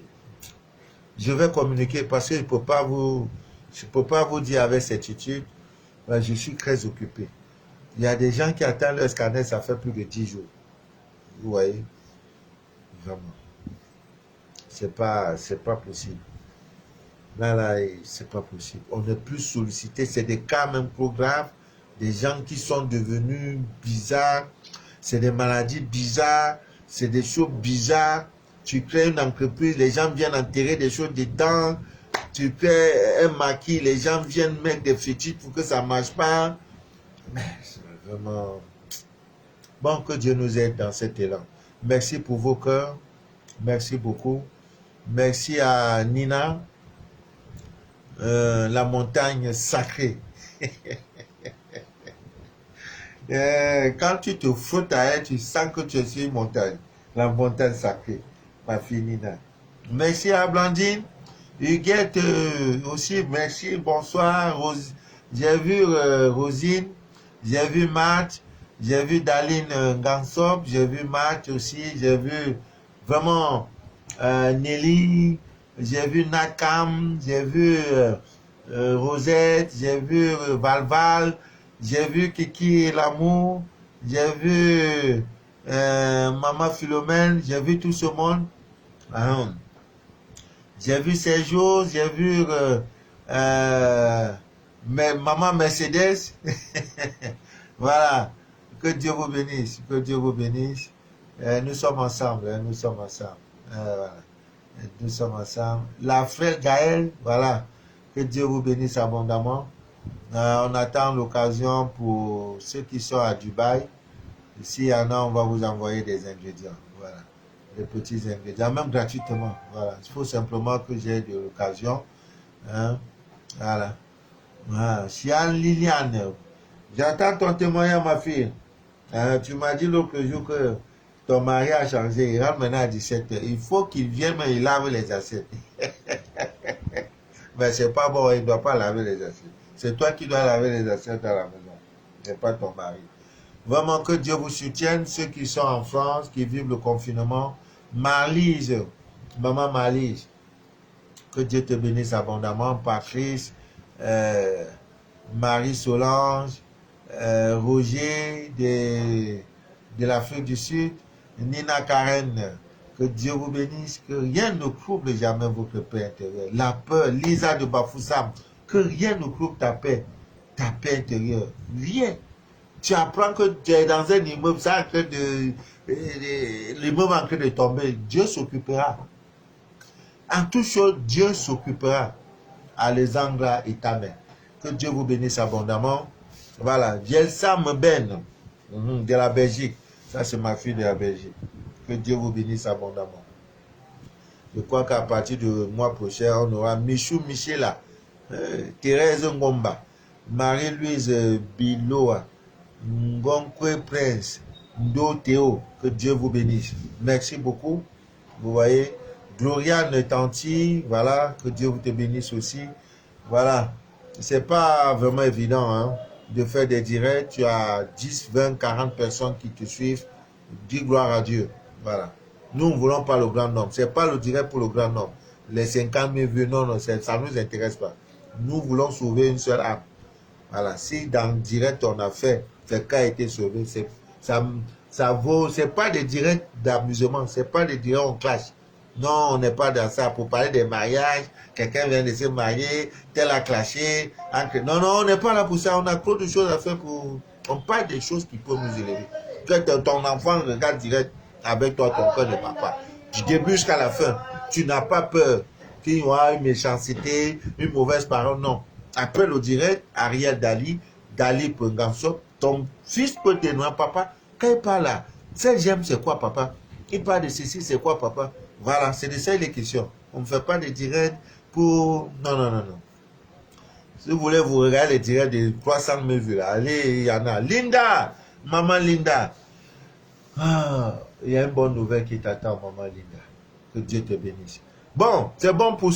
Je vais communiquer parce que je ne peux pas vous dire avec certitude. Je suis très occupé. Il y a des gens qui attendent leur scanner, ça fait plus de 10 jours. Vous voyez? Vraiment. C'est pas possible. Là, c'est pas possible. On est plus sollicité. C'est des cas même trop graves. des gens qui sont devenus bizarres, c'est des maladies bizarres, c'est des choses bizarres. Tu crées une entreprise, les gens viennent enterrer des choses dedans. Tu fais un maquis, les gens viennent mettre des fétiches pour que ça ne marche pas. Mais c'est vraiment... Bon, que Dieu nous aide dans cet élan. Merci pour vos cœurs. Merci beaucoup. Merci à Nina. La montagne sacrée. Quand tu te frottes à elle, tu sens que tu es sur une montagne. La montagne sacrée. Ma fille Nina. Merci à Blandine. Huguette aussi, merci. Bonsoir. J'ai vu Rosine. J'ai vu Matt. J'ai vu Daline Gansop. J'ai vu Matt aussi. J'ai vu vraiment Nelly. J'ai vu Nakam, j'ai vu Rosette, j'ai vu Valval, j'ai vu Kiki L'amour, j'ai vu Maman Philomène, j'ai vu tout ce monde. J'ai vu Sergio, j'ai vu Maman Mercedes. Voilà, que Dieu vous bénisse, que Dieu vous bénisse. Nous sommes ensemble, nous sommes ensemble. Voilà. Nous sommes ensemble. La frère Gaël, voilà. Que Dieu vous bénisse abondamment. On attend l'occasion pour ceux qui sont à Dubaï. S'il y en a, on va vous envoyer des ingrédients. Voilà. Des petits ingrédients, même gratuitement. Voilà. Il faut simplement que j'ai de l'occasion. Hein? Voilà. Voilà. Chian Liliane, j'attends ton témoignage, ma fille. Tu m'as dit l'autre jour que ton mari a changé, il rentre maintenant à 17h. Il faut qu'il vienne, mais il lave les assiettes. Mais c'est pas bon, il ne doit pas laver les assiettes. C'est toi qui dois laver les assiettes à la maison. C'est pas ton mari. Vraiment que Dieu vous soutienne, ceux qui sont en France, qui vivent le confinement. Marlise, maman Marlise, que Dieu te bénisse abondamment. Patrice, Marie Solange, Roger de l'Afrique du Sud, Nina Karen, que Dieu vous bénisse, que rien ne trouble jamais votre paix intérieure. La peur, Lisa de Bafoussam, que rien ne trouble ta paix intérieure. Rien. Tu apprends que tu es dans un immeuble, ça en train l'immeuble en train de tomber. Dieu s'occupera. En toute chose, Dieu s'occupera. Alexandra et ta mère. Que Dieu vous bénisse abondamment. Voilà. Jelsa Mben, de la Belgique. Ça, c'est ma fille de la Belgique. Que Dieu vous bénisse abondamment. Je crois qu'à partir du mois prochain, on aura Michou Michela, Thérèse Ngomba, Marie-Louise Biloa, Ngonkwe Prince, Ndo Théo. Que Dieu vous bénisse. Merci beaucoup. Vous voyez, Gloriane Tanti, voilà, que Dieu vous te bénisse aussi. Voilà. C'est pas vraiment évident, hein, de faire des directs. Tu as 10, 20, 40 personnes qui te suivent. Dis gloire à Dieu. Voilà. Nous ne voulons pas le grand nombre. Ce n'est pas le direct pour le grand nombre. Les 50 000 vues, non, ça ne nous intéresse pas. Nous voulons sauver une seule âme. Voilà. Si dans le direct, on a fait, quelqu'un a été sauvé, ça vaut, c'est pas des directs d'amusement, c'est pas des directs on clash. Non, on n'est pas dans ça. Pour parler des mariages, quelqu'un vient de se marier, tel a clashé. Non, non, on n'est pas là pour ça. On a trop de choses à faire pour... On parle des choses qui peuvent nous élever. Que ton enfant regarde direct avec toi, ton cœur de papa. Du début jusqu'à la fin, tu n'as pas peur qu'il y aura une méchanceté, une mauvaise parole. Non. Après le direct, Ariel Dali Pengansop, ton fils peut te dire, papa, quand il parle là, j'aime, c'est quoi, papa? Il parle de ceci, c'est quoi, papa? Voilà, c'est de ça les questions. On ne fait pas de direct pour... Non, non, non, non. Si vous voulez vous regarder les directs de 300 000 vues, là, allez, il y en a. Linda, maman Linda. Ah, il y a une bonne nouvelle qui t'attend, maman Linda. Que Dieu te bénisse. Bon, c'est bon pour